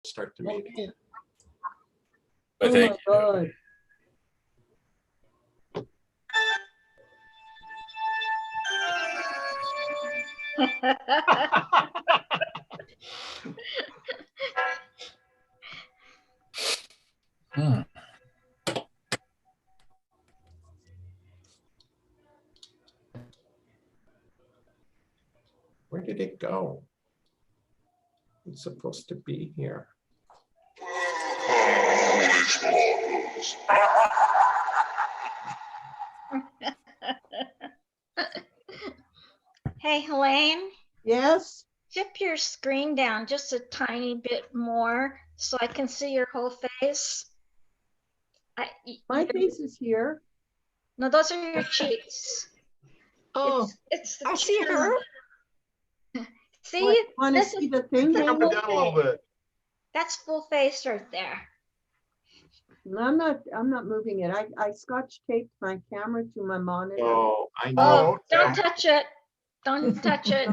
start the meeting. Okay. But Oh thank my you. God. Hmm. Where did it go? It's supposed to be here. Hey, Helene, Yes, tip your screen down just a tiny bit more so I can see your whole face. my face is here. No, those are your cheeks. Oh, It's the I see chin. her. See, Want to this see is the thing? Take Up Maybe? and down a little bit. that's full face right there. No, I'm not moving it. I scotch taped my camera to my monitor. Oh, I Oh, know. okay. don't touch it. Don't touch it.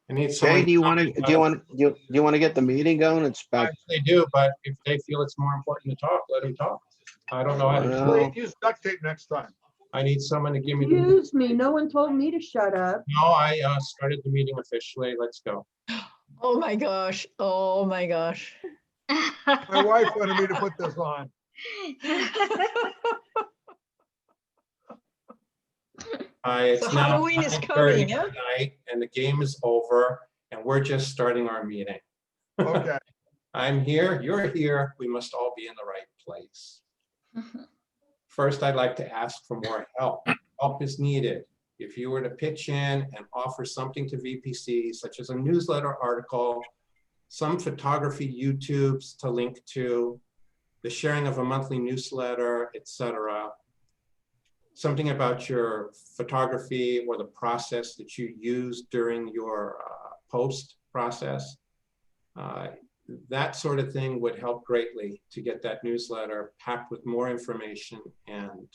I need Jay, someone. do you want to get the meeting going? It's I back. actually do, but if they feel it's more important to talk, let them talk. I don't know how to do it. Well, Use duct tape next time. I need someone to give me the. Excuse me, no one told me to shut up. No, I started the meeting officially. Let's go. Oh my gosh. Oh my gosh. My wife wanted me to put this on. It's So now Halloween is 9:30 coming, huh? at night, and the game is over, and we're just starting our meeting. Okay. I'm here, you're here, we must all be in the right place. First, I'd like to ask for more help. Help is needed. If you were to pitch in and offer something to VPC, such as a newsletter article, some photography YouTubes to link to, the sharing of a monthly newsletter, etc. Something about your photography or the process that you use during your post process. That sort of thing would help greatly to get that newsletter packed with more information. And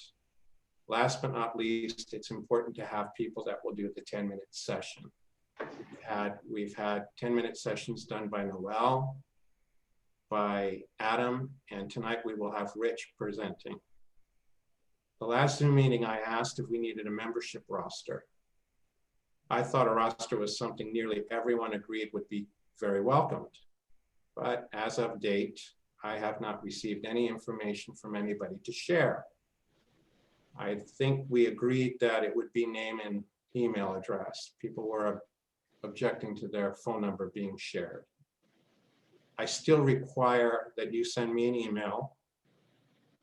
last but not least, it's important to have people that will do the 10-minute session. We've had 10-minute sessions done by Noel, by Adam, and tonight we will have Rich presenting. The last Zoom meeting, I asked if we needed a membership roster. I thought a roster was something nearly everyone agreed would be very welcomed. But as of date, I have not received any information from anybody to share. I think we agreed that it would be name and email address. People were objecting to their phone number being shared. I still require that you send me an email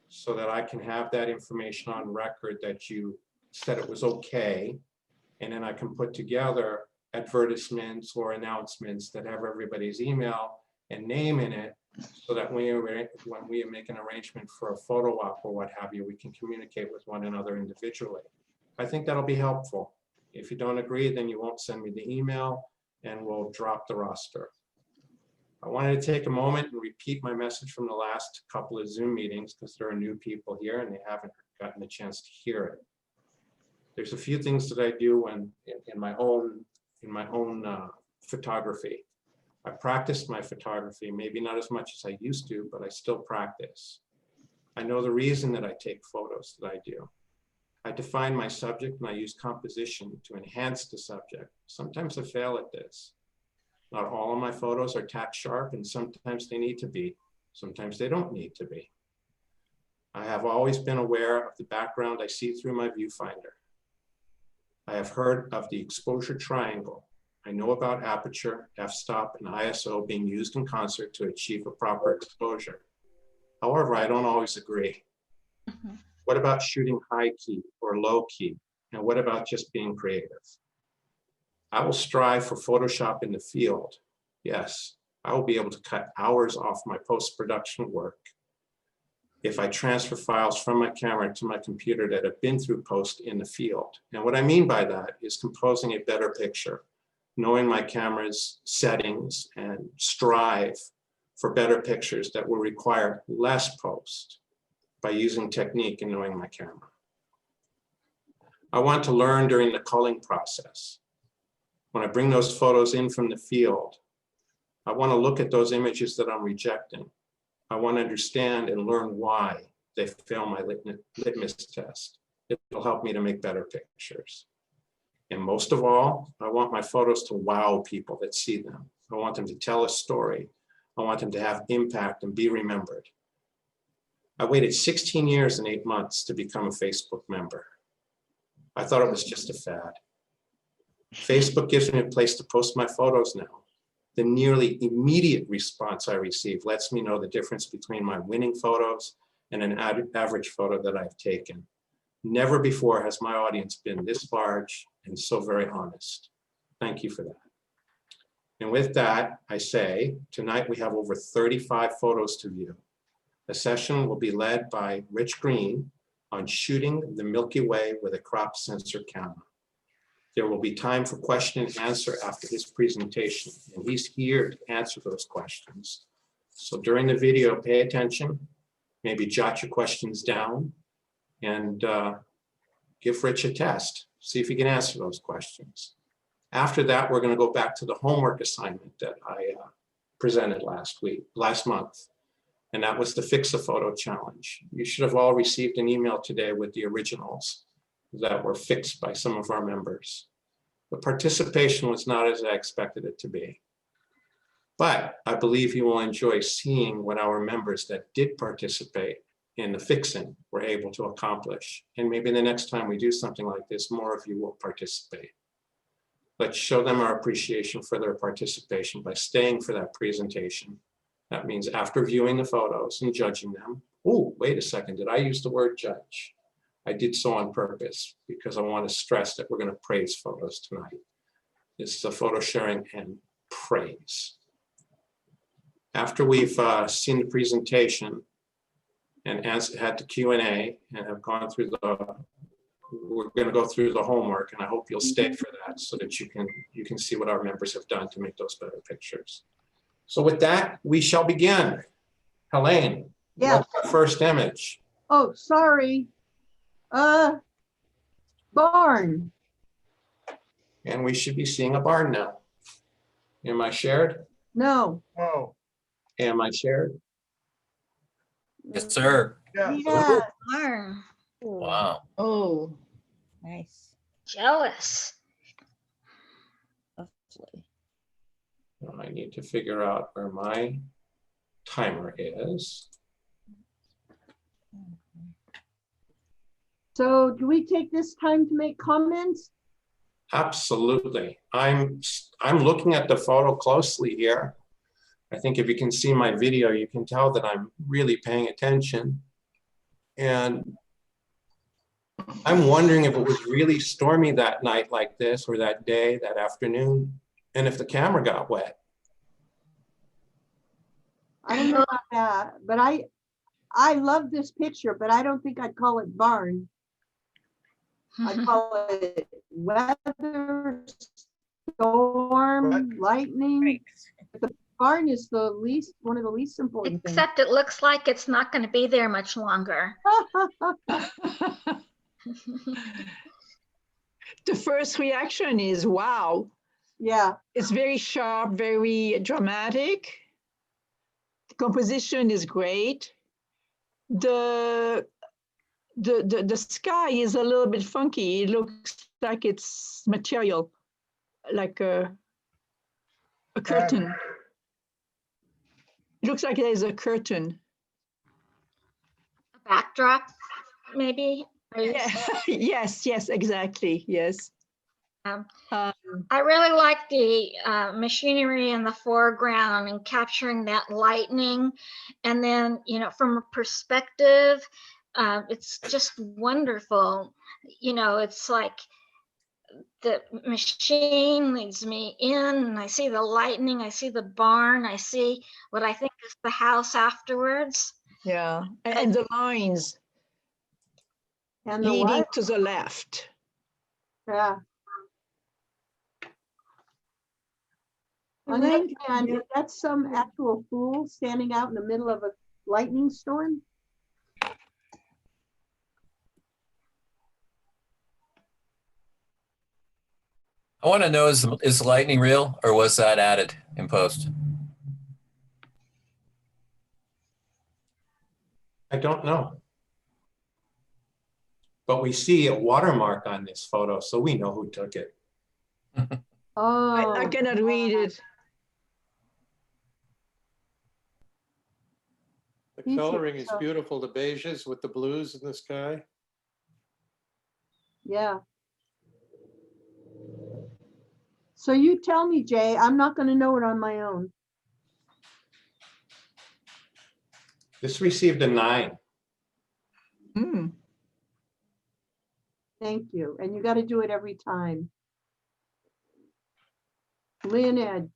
so that I can have that information on record that you said it was okay. And then I can put together advertisements or announcements that have everybody's email and name in it, so that when we make an arrangement for a photo op or what have you, we can communicate with one another individually. I think that'll be helpful. If you don't agree, then you won't send me the email and we'll drop the roster. I wanted to take a moment and repeat my message from the last couple of Zoom meetings because there are new people here and they haven't gotten a chance to hear it. There's a few things that I do in my own photography. I practice my photography, maybe not as much as I used to, but I still practice. I know the reason that I take photos that I do. I define my subject and I use composition to enhance the subject. Sometimes I fail at this. Not all of my photos are tack sharp, and sometimes they need to be. Sometimes they don't need to be. I have always been aware of the background I see through my viewfinder. I have heard of the exposure triangle. I know about aperture, f-stop, and ISO being used in concert to achieve a proper exposure. However, I don't always agree. What about shooting high key or low key? And what about just being creative? I will strive for Photoshop in the field. Yes, I will be able to cut hours off my post-production work if I transfer files from my camera to my computer that have been through post in the field. And what I mean by that is composing a better picture, knowing my camera's settings, and strive for better pictures that will require less post by using technique and knowing my camera. I want to learn during the culling process. When I bring those photos in from the field, I want to look at those images that I'm rejecting. I want to understand and learn why they fail my litmus test. It'll help me to make better pictures. And most of all, I want my photos to wow people that see them. I want them to tell a story. I want them to have impact and be remembered. I waited 16 years and 8 months to become a Facebook member. I thought it was just a fad. Facebook gives me a place to post my photos now. The nearly immediate response I receive lets me know the difference between my winning photos and an average photo that I've taken. Never before has my audience been this large and so very honest. Thank you for that. And with that, I say, tonight we have over 35 photos to view. The session will be led by Rich Green on shooting the Milky Way with a crop sensor camera. There will be time for question and answer after his presentation, and he's here to answer those questions. So during the video, pay attention, maybe jot your questions down, and give Rich a test. See if he can answer those questions. After that, we're going to go back to the homework assignment that I presented last month, and that was the Fix a Photo Challenge. You should have all received an email today with the originals that were fixed by some of our members. The participation was not as I expected it to be. But I believe you will enjoy seeing what our members that did participate in the fixing were able to accomplish. And maybe the next time we do something like this, more of you will participate. Let's show them our appreciation for their participation by staying for that presentation. That means after viewing the photos and judging them. Oh, wait a second, did I use the word judge? I did so on purpose because I want to stress that we're going to praise photos tonight. This is a photo sharing and praise. After we've seen the presentation and had the Q&A and have gone through we're going to go through the homework, and I hope you'll stay for that so that you can see what our members have done to make those better pictures. So with that, we shall begin. Helene, Yeah. what's our first image? Oh, sorry. Barn. And we should be seeing a barn now. Am I shared? No. Oh, Am I shared? Yes, sir. yeah. Yeah. Darn, Wow. Oh, Nice. jealous. Lovely. I need to figure out where my timer is. So do we take this time to make comments? Absolutely. I'm looking at the photo closely here. I think if you can see my video, you can tell that I'm really paying attention. And I'm wondering if it was really stormy that night like this, or that day, that afternoon, and if the camera got wet. I don't know about that, but I love this picture, but I don't think I'd call it barn. I'd call it weather, storm, lightning. The barn is one of the least important things. Except it looks like it's not going to be there much longer. the first reaction is wow. Yeah, It's very sharp, very dramatic. The composition is great. The sky is a little bit funky. It looks like it's material, like a curtain. It looks like there's a curtain. A backdrop, maybe. Yeah. yes, exactly. Yes. I really like the machinery in the foreground and capturing that lightning. And then, from a perspective, it's just wonderful. It's like the machine leads me in and I see the lightning, I see the barn, I see what I think is the house afterwards. Yeah. And the lines and the leading what? to the left. Yeah. On the other hand, if that's some actual fool standing out in the middle of a lightning storm. I want to know, is the lightning real or was that added in post? I don't know. But we see a watermark on this photo, so we know who took it. Oh. I cannot read it. The You should- coloring is so- beautiful, the beiges with the blues in the sky. Yeah. So you tell me, Jay, I'm not gonna know it on my own. This received a 9. Hmm. Thank you. And you gotta do it every time. Leonid,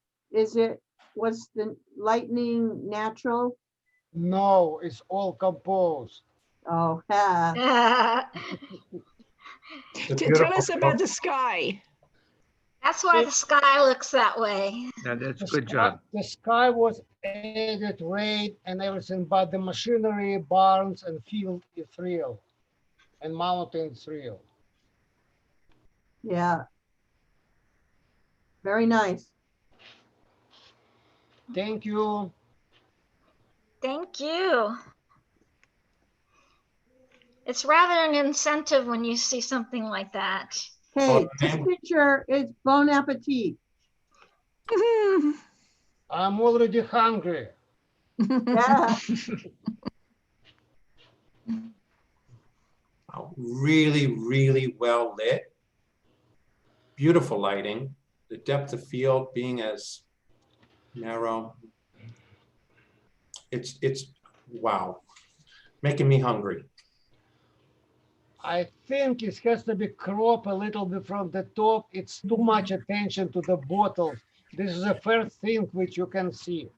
was the lightning natural? No, it's all composed. Oh, ha. It's a Tell us beautiful about the sky. That's why the sky looks that way. Yeah, that's The good sky- job. The sky was added, rain and everything, but the machinery, barns and field is real. And mountains real. Yeah. Very nice. Thank you. Thank you. It's rather an incentive when you see something like that. Hey, this Okay. picture is bon appetit. I'm already hungry. Yeah. Really, really well lit. Beautiful lighting. The depth of field being as narrow. It's wow. Making me hungry. I think it has to be cropped a little bit from the top. It's too much attention to the bottles. This is the first thing which you can see.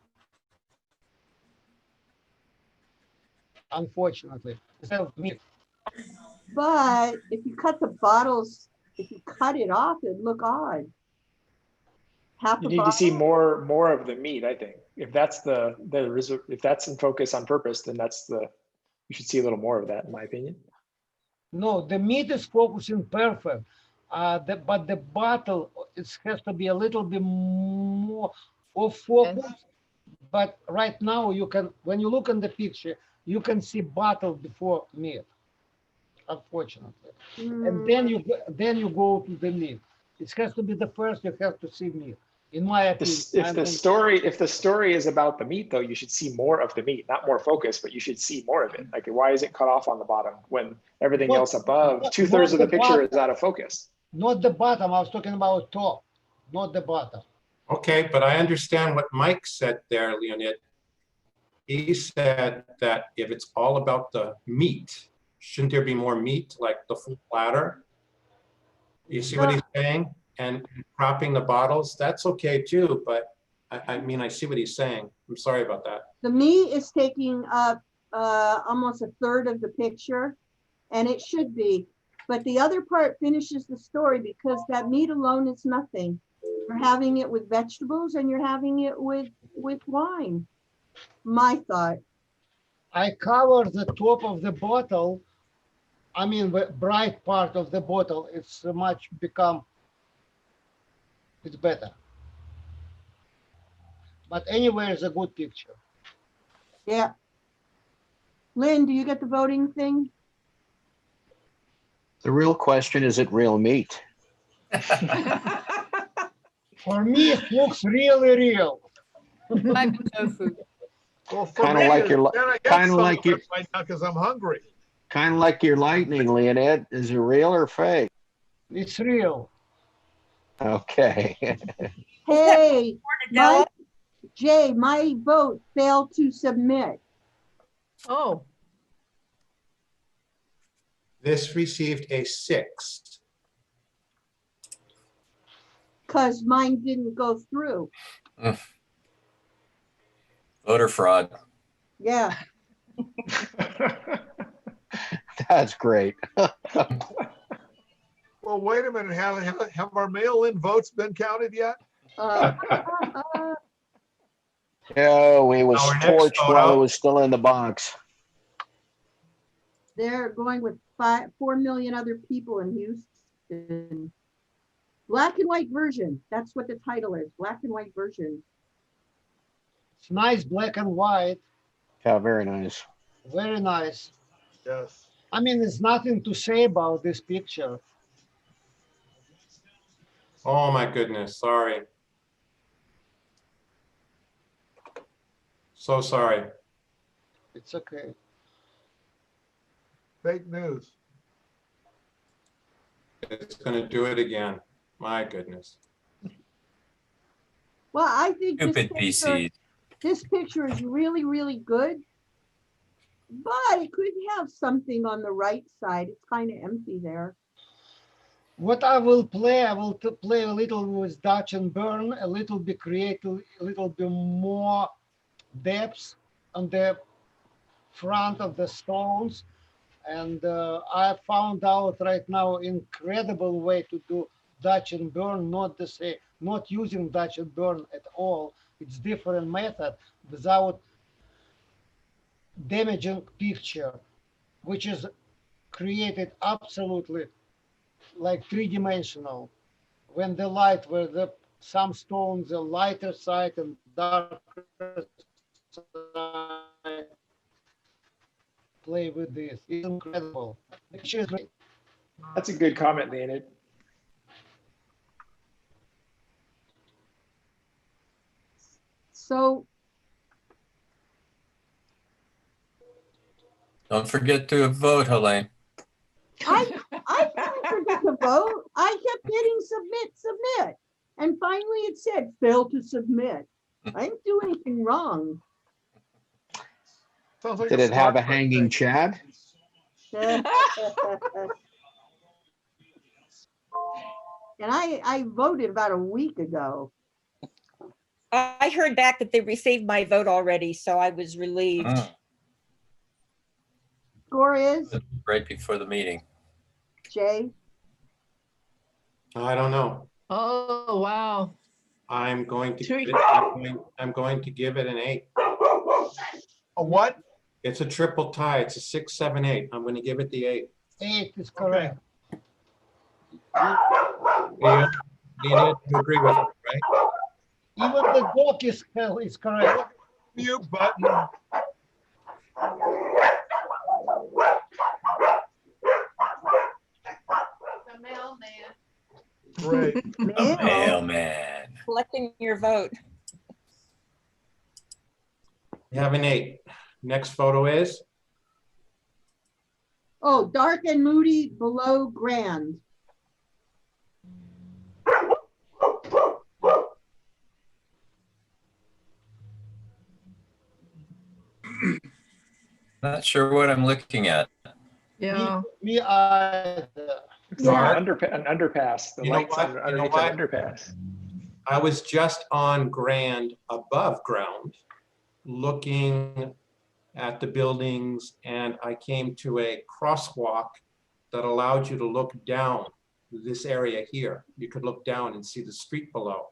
Unfortunately. Instead of me. But if you cut the bottles, if you cut it off, it'd look odd. Half You a need to see bottle? more of the meat, I think. If that's if that's in focus on purpose, then you should see a little more of that, in my opinion. No, the meat is focusing perfect. But the bottle, it has to be a little bit more off focus. But right now you can, when you look in the picture, you can see bottle before meat, unfortunately. And Mm, then you go to the meat. It has to be the first you have to see meat, in my opinion. If the story is about the meat, though, you should see more of the meat, not more focus, but you should see more of it. Like, why is it cut off on the bottom when everything else above, 2/3 of the picture is out of focus? Not the bottom, I was talking about top, not the bottom. Okay, but I understand what Mike said there, Leonid. He said that if it's all about the meat, shouldn't there be more meat, like the full platter? You see what he's saying? And cropping the bottles, that's okay too, but I mean, I see what he's saying. I'm sorry about that. The meat is taking up almost a third of the picture, and it should be. But the other part finishes the story because that meat alone is nothing. You're having it with vegetables and you're having it with wine. My thought. I cover the top of the bottle. I mean, the bright part of the bottle, it's much become, it's better. But anyway, it's a good picture. Yeah. Lynn, do you get the voting thing? The real question, is it real meat? For me, it looks really real. Might be tofu. Well, for Kinda me, like your, then I get kinda some like of your, it right now because I'm hungry. kind of like your lightning, Leonid. Is it real or fake? It's real. Okay. Hey, Danella? Jay, my vote failed to submit. Oh, This received a 6. Because mine didn't go through. Voter fraud. Yeah. That's great. Well, wait a minute, have our mail-in votes been counted yet? Uh, No, it was Our next torched while photo. it was still in the box. They're going with 4 million other people in Houston. Black and white version. That's what the title is. Black and white version. It's nice black and white. Yeah, very nice. Very nice. Yes. I mean, there's nothing to say about this picture. Oh, my goodness, sorry. So sorry. It's okay. Fake news. It's gonna do it again. My goodness. Well, I think Stupid PCs. this picture is really, really good. But it could have something on the right side. It's kind of empty there. What I will play, play a little with Dutch and Burn, a little bit create a little bit more depth on the front of the stones. And I found out right now incredible way to do Dutch and Burn, not the same, not using Dutch and Burn at all. It's different method without damaging picture, which is created absolutely like three-dimensional. When the light, where the some stones, the lighter side and darker side play with this. It's incredible. The picture is great. That's a good comment, Leonid. So Don't forget to vote, Helene. I didn't forget to vote. I kept hitting submit, submit. And finally it said fail to submit. I didn't do anything wrong. Sounds like Did it have a Star Trek hanging thing. Chad? And I voted about a week ago. I heard back that they received my vote already, so I was relieved. Mm, Score is right before the meeting. Jay. I don't know. Oh, wow. I'm going to Two- give it, I'm going to give it an 8. A what? It's a triple tie. It's a 6, 7, 8. I'm going to give it the 8. 8 is correct. Leah, you agree with it, right? Even the dog is correct. Mute button. The mailman. Great. The mailman. Collecting your vote. You have an 8. Next photo is? Oh, dark and moody below grand. Not sure what I'm looking at. Yeah. Me either. Looks like Yeah. an underpass. The You know lights what? underneath You know an underpass. I was just on grand above ground, looking at the buildings, and I came to a crosswalk that allowed you to look down this area here. You could look down and see the street below.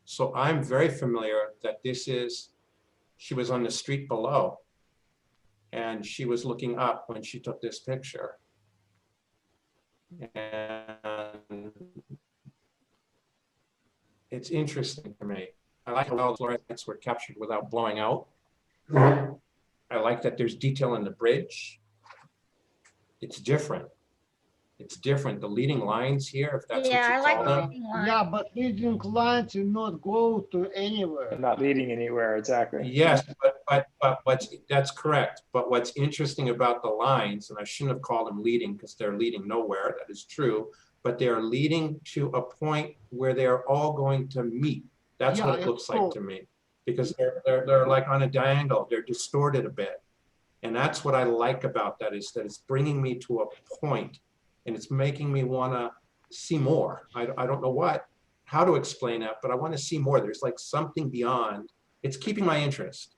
So I'm very familiar that she was on the street below, and she was looking up when she took this picture. And it's interesting to me. I like how all the lights were captured without blowing out. I like that there's detail in the bridge. It's different. It's different. The leading lines here, if that's what Yeah, I you like call the them. leading line. Yeah, but leading lines will not go to And anywhere. not leading anywhere, exactly. Yes, but that's correct. But what's interesting about the lines, and I shouldn't have called them leading because they're leading nowhere, that is true, but they are leading to a point where they are all going to meet. That's Yeah, what it it's looks like cool. to me. Because they're like on a diagonal, they're distorted a bit. And that's what I like about that, is that it's bringing me to a point, and it's making me want to see more. I don't know how to explain that, but I want to see more. There's like something beyond. It's keeping my interest.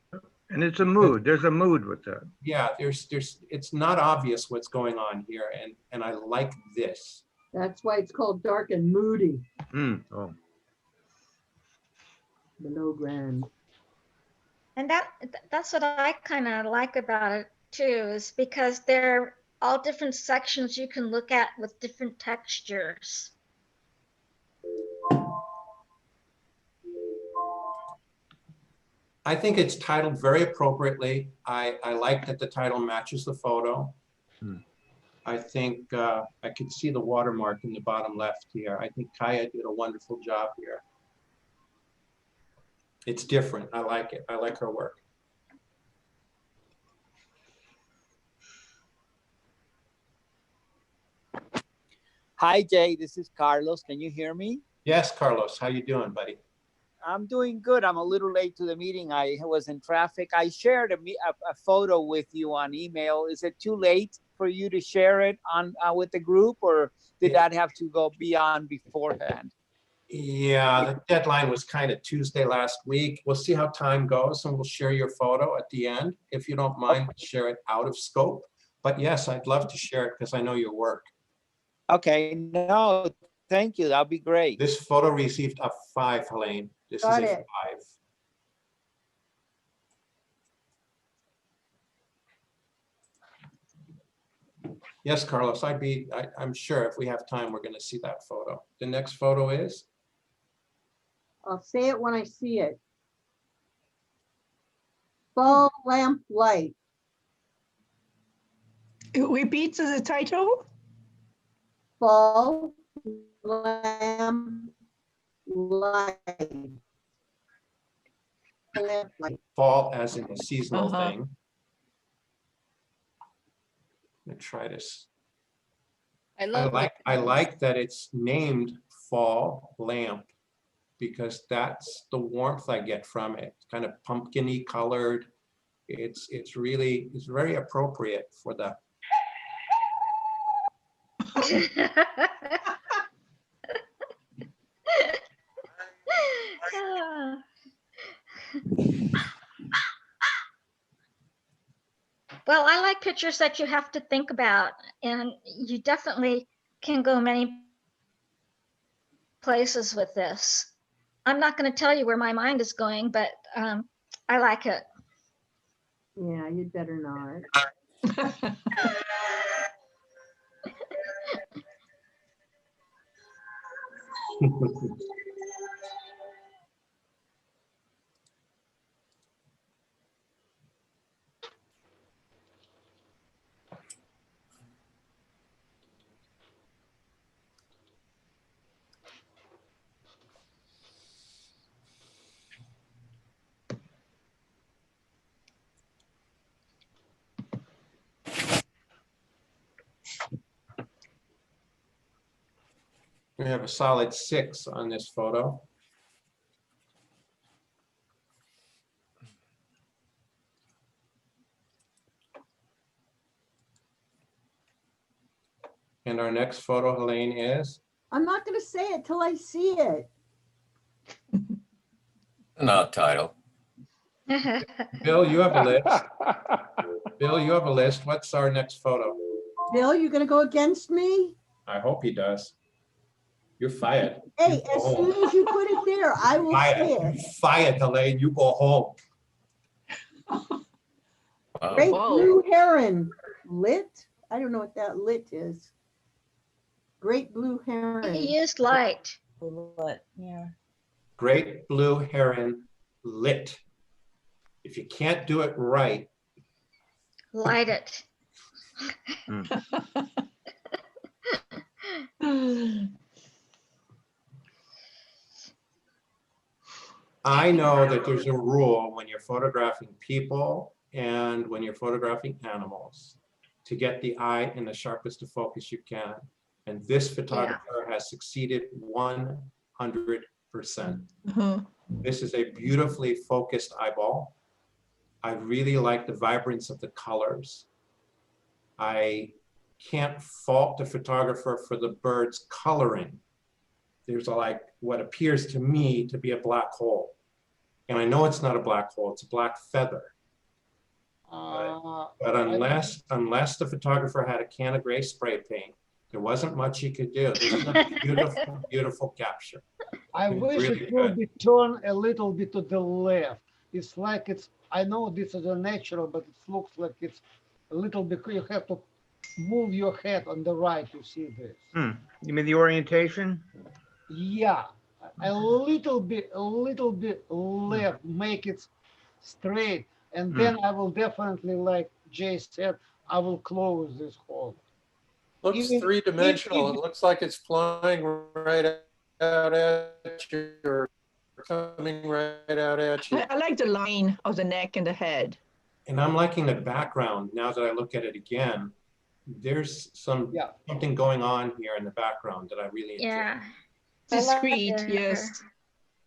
And it's a mood. There's a mood with that. Yeah, it's not obvious what's going on here, and I like this. That's why it's called dark and moody Oh. below grand. And that's what I kind of like about it too, is because they're all different sections you can look at with different textures. I think it's titled very appropriately. I like that the title matches the photo. Hmm. I think I could see the watermark in the bottom left here. I think Kaya did a wonderful job here. It's different. I like it. I like her work. Hi, Jay. This is Carlos. Can you hear me? Yes, Carlos, how you doing, buddy? I'm doing good. I'm a little late to the meeting. I was in traffic. I shared a photo with you on email. Is it too late for you to share it on with the group, or did that have to go beyond beforehand? Yeah, the deadline was kind of Tuesday last week. We'll see how time goes and we'll share your photo at the end. If you don't mind, share it out of scope. But yes, I'd love to share it because I know your work. Okay, no, thank you. That'll be great. This photo received a 5, Helene. This Got is a it. 5. Yes, Carlos, I'm sure if we have time, we're going to see that photo. The next photo is? I'll say it when I see it. Fall lamp light. Repeat the title? Fall lamp light. Lamp light. Fall as in a seasonal Uh-huh. thing. I'm gonna try this. I love I like that it's named fall lamp because that's the warmth I get from it. It's kind of pumpkin-y colored. It's very appropriate for the. Well, I like pictures that you have to think about, and you definitely can go many places with this. I'm not going to tell you where my mind is going, but I like it. Yeah, you'd better not. We have a solid 6 on this photo. And our next photo, Helene, is? I'm not gonna say it till I see it. Not title. Bill, you have a list. Bill, you have a list. What's our next photo? Bill, you gonna go against me? I hope he does. You're fired. Hey, You go as home. soon as you put it there, I will Fired. see You it. fired, Helene. You go home. Wow. Great Whoa. blue heron. Lit? I don't know what that lit is. Great blue heron. He used light. Yeah. Great blue heron lit. If you can't do it right, Light it. I know that there's a rule when you're photographing people and when you're photographing animals to get the eye in the sharpest of focus you can. And this photographer has succeeded 100%. Uh-huh. This is a beautifully focused eyeball. I really like the vibrance of the colors. I can't fault the photographer for the bird's coloring. There's like what appears to me to be a black hole. And I know it's not a black hole, it's a black feather. But unless the photographer had a can of gray spray paint, there wasn't much he could do. This is a beautiful, beautiful capture. I It's wish really it will good. be turned a little bit to the left. It's like I know this is a natural, but it looks like it's a little bit, you have to move your head on the right to see this. You mean the orientation? Yeah, a little bit left, make it straight. And then I will definitely, like Jay said, I will close this hole. Looks Even- three-dimensional. if- It looks like it's flying right out at you or coming right out at you. I like the line of the neck and the head. And I'm liking the background now that I look at it again. There's Yeah. something going on here in the background that I really enjoy. Yeah. I like Discreet, it. yes.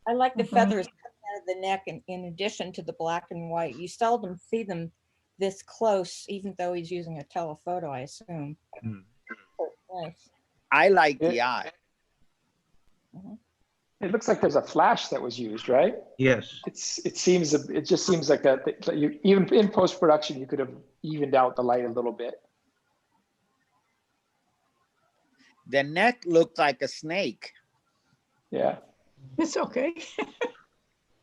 I like the Mhm. feathers coming out of the neck in addition to the black and white. You seldom see them this close, even though he's using a telephoto, I assume. Hmm. Nice. I like the eye. It looks like there's a flash that was used, right? Yes. It just seems like that you, even in post-production, you could have evened out the light a little bit. The neck looked like a snake. Yeah. It's okay.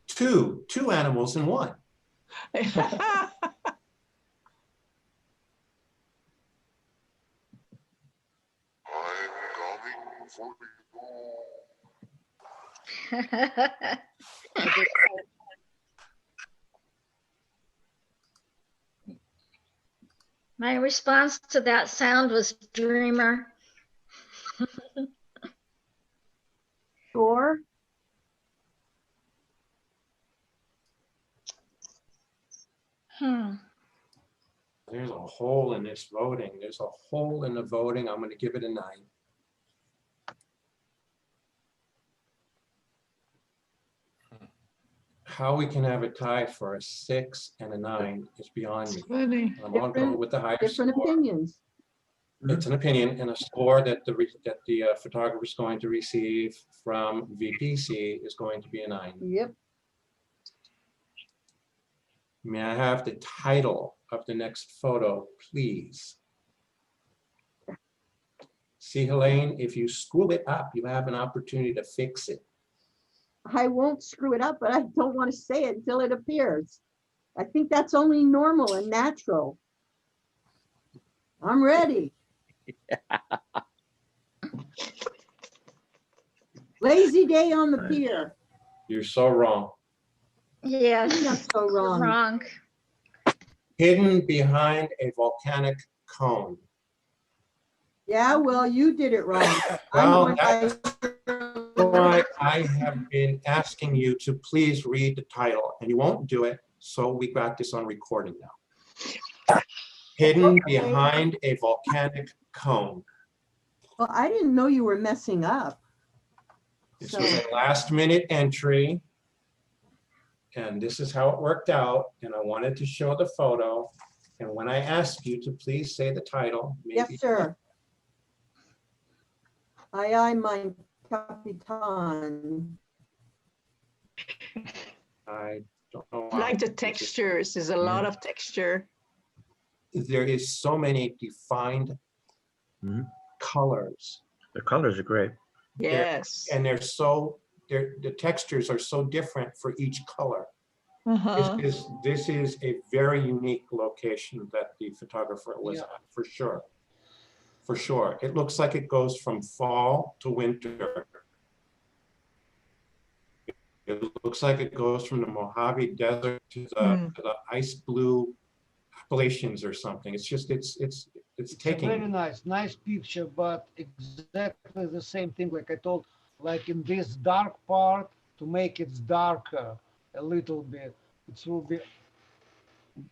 Two animals in one. My response to that sound was dreamer. Sure. There's a hole in this voting. There's a hole in the voting. I'm going to give it a 9. How we can have a tie for a 6 and a 9 is beyond me. Funny. I'm going to go with the higher Different score. opinions. It's an opinion and a score that the photographer is going to receive from VPC is going to be a 9. Yep. May I have the title of the next photo, please? See, Helene, if you screw it up, you have an opportunity to fix it. I won't screw it up, but I don't want to say it until it appears. I think that's only normal and natural. I'm ready. Lazy day on the pier. You're so wrong. Yes, Not so wrong. wrong. Hidden behind a volcanic cone. Yeah, well, you did it wrong. Well, I'm going by- that's why I have been asking you to please read the title, and you won't do it, so we got this on recording now. Hidden behind a volcanic cone. Well, I didn't know you were messing up. This was a last-minute entry, and this is how it worked out, and I wanted to show the photo, and when I ask you to please say the title, maybe. Yes, sir. Aye, aye, mein Capitan. I don't know. I like the textures. There's a lot of texture. There is so many defined Mhm. colors. The colors are great. Yes. And the textures are so different for each color. Uh-huh. This is a very unique location that the photographer was at, for sure. For sure. It looks like it goes from fall to winter. It looks like it goes from the Mojave Desert to the ice blue Appalachians or something. It's just, it's taking. Very nice picture, but exactly the same thing like I told, like in this dark part, to make it darker a little bit, it will be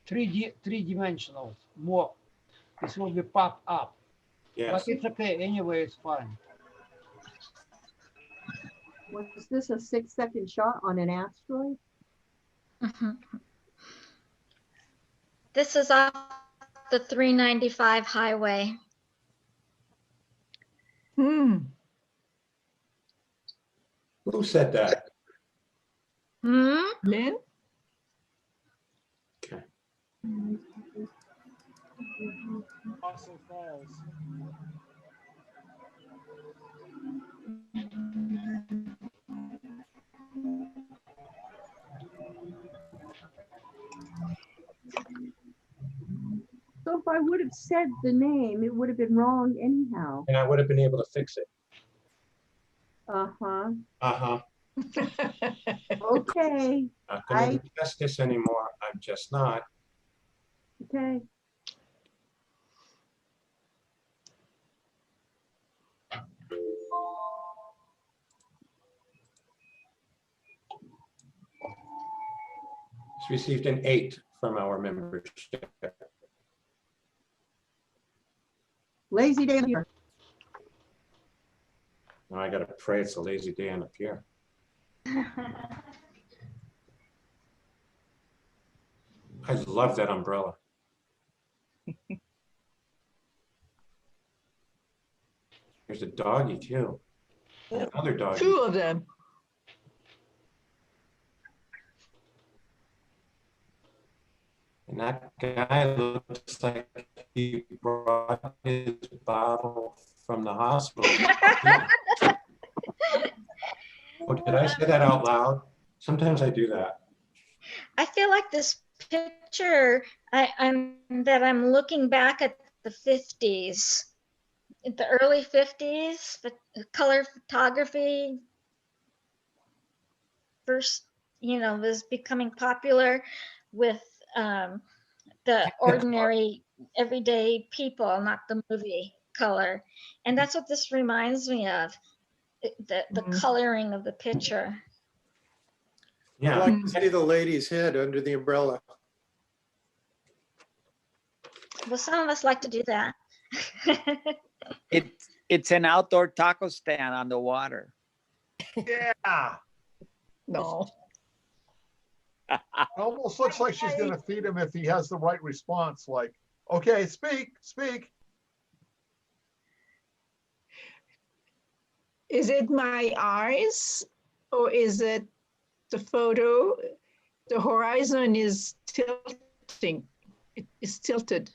three-dimensional more. This will be popped up. Yes. But it's okay, anyway, it's fine. Was this a 6-second shot on an asteroid? This is off the 395 highway. Hmm. Who said that? Lynn? Okay. Fossil Falls. So if I would have said the name, it would have been wrong anyhow. And I would have been able to fix it. Uh-huh. Uh-huh. Okay. Not gonna test this anymore. I'm just not. Okay. It's received an 8 from our membership. Lazy Dan here. Now I gotta pray it's a lazy Dan up here. I love that umbrella. There's a doggy too. Another doggy. 2 of them. And that guy looks like he brought his bottle from the hospital. Oh, did I say that out loud? Sometimes I do that. I feel like this picture, I'm looking back at the 50s, the early 50s, but color photography first, was becoming popular with the ordinary everyday people, not the movie color. And that's what this reminds me of, the coloring of the picture. I'd Yeah, like to see the lady's head under the umbrella. Well, some of us like to do that. It's an outdoor taco stand on the water. Yeah. No. It almost looks like she's gonna feed him if he has the right response, like, okay, speak, speak. Is it my eyes or is it the photo? The horizon is tilting. It is tilted.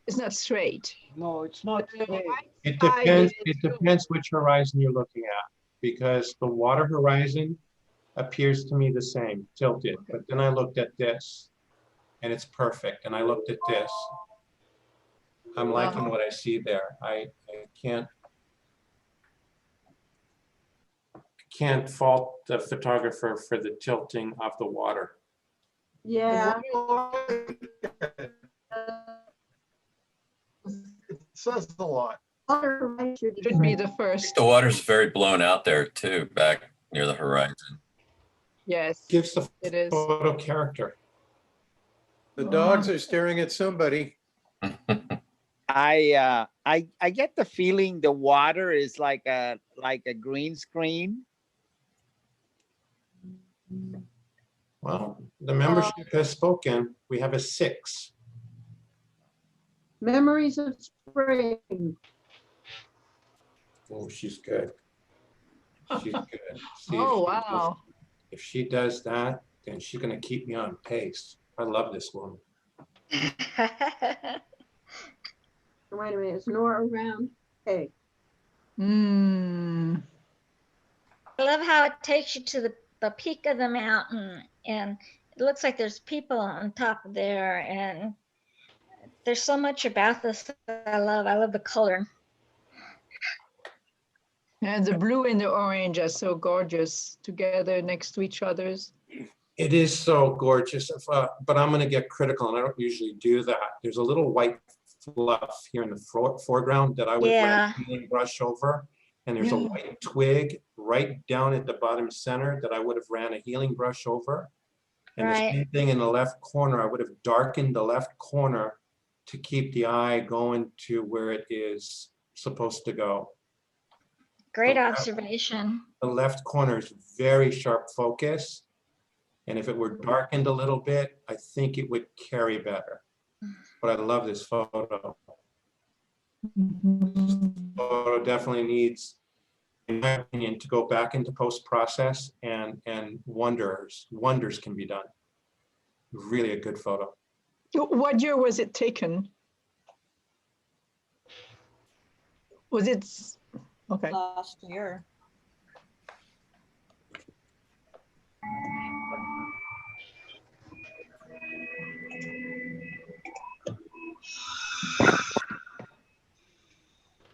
It's not straight. No, it's not. it depends which horizon you're looking at, because the water horizon appears to me the same, tilted. But then I looked at this and it's perfect. And I looked at this. I'm liking what I see there. I can't fault the photographer for the tilting of the water. Yeah. It says a lot. Should be the first. The water's very blown out there too, back near the horizon. Yes, Gives the it is. photo character. The dogs are staring at somebody. I get the feeling the water is like a green screen. Well, the membership has spoken. We have a 6. Memories of spring. Oh, she's good. She's good. See, Oh, wow. if she does that, then she's gonna keep me on pace. I love this woman. Wait a minute, is Nora around? Hey. Hmm. I love how it takes you to the peak of the mountain, and it looks like there's people on top of there, and there's so much about this that I love. I love the color. And the blue and the orange are so gorgeous together next to each other's. It is so gorgeous, but I'm gonna get critical, and I don't usually do that. There's a little white fluff here in the foreground that I would Yeah. brush over. And there's a Yeah. white twig right down at the bottom center that I would have ran a healing brush over. And the Right. same thing in the left corner, I would have darkened the left corner to keep the eye going to where it is supposed to go. Great Okay. observation. The left corner is very sharp focus. And if it were darkened a little bit, I think it would carry better. But I love this photo. Photo definitely needs, in my opinion, to go back into post-process, and wonders can be done. Really a good photo. What year was it taken? Was it, okay. Last year.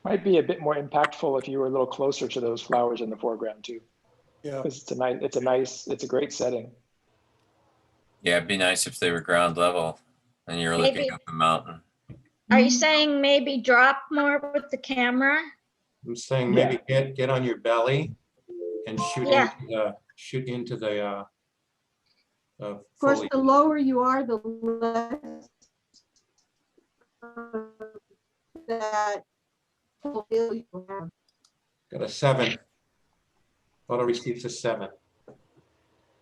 Might be a bit more impactful if you were a little closer to those flowers in the foreground too. Yeah. Because it's a great setting. Yeah, it'd be nice if they were ground level and you're Maybe- looking up a mountain. Are you saying maybe drop more with the camera? I'm saying maybe get on your belly and Yeah. shoot into the Of course, foliage. the lower you are, the less that whole deal you have. Got a 7. Photo receives a 7.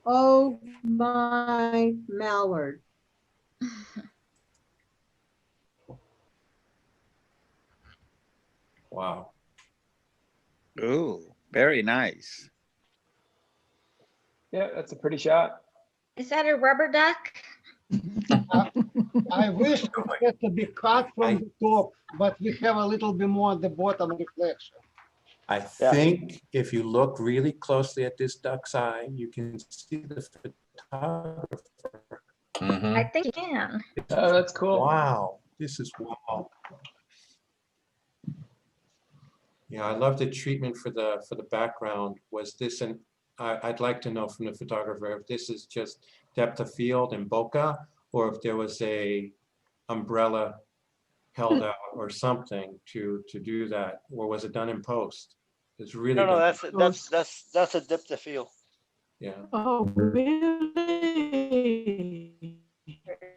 Oh my mallard. Wow. Ooh, very nice. Yeah, that's a pretty shot. Is that a rubber duck? I wish it had to be cut from the top, but we have a little bit more at the bottom reflection. I think if you look really closely at this duck's eye, you can see the photographer. I think you can. Oh, that's cool. Wow, this is wow. Yeah, I love the treatment for the background. Was this an I'd like to know from the photographer if this is just depth of field and bokeh, or if there was a umbrella held out or something to do that, or was it done in post? It's really No, done. that's a depth of field. Yeah. Oh, really?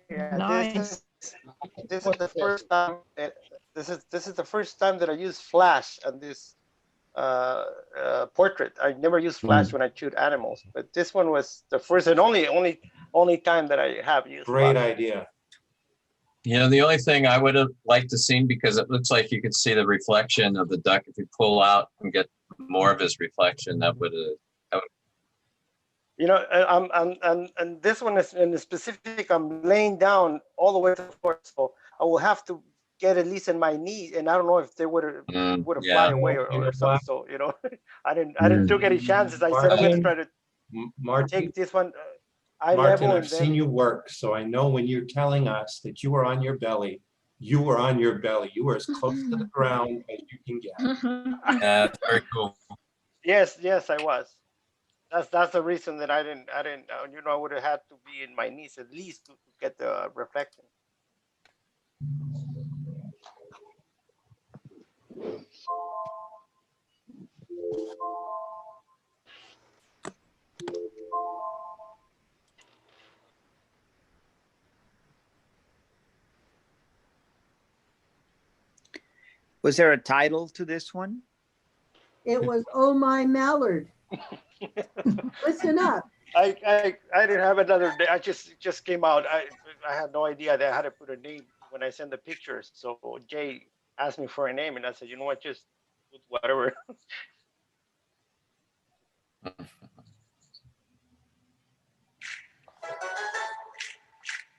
Yeah, Nice. this is the first time. This is the first time that I use flash on this portrait. I never use flash when I shoot animals, but this one was the first and only time that I have used. Great flash. idea. You know, the only thing I would have liked to see, because it looks like you could see the reflection of the duck. If you pull out and get more of his reflection, that would have. You know, and this one is in the specific. I'm laying down all the way to the floor, so I will have to get at least in my knee, and I don't know if they would have yeah. fly away or something. So you know, I didn't took any chances. I said I'm going to try to take this one eye Martin, level, I've and seen then you work, so I know when you're telling us that you were on your belly, you were on your belly. You were as close to the ground as you can get. Yeah, that's very cool. yes, I was. That's the reason that I didn't you know, I would have had to be in my knees at least to get the reflection. Was there a title to this one? It was Oh My Mallard. Listen up. I didn't have another day. I just came out. I had no idea that I had to put a name when I sent the pictures. So Jay asked me for a name, and I said, you know what, just put whatever.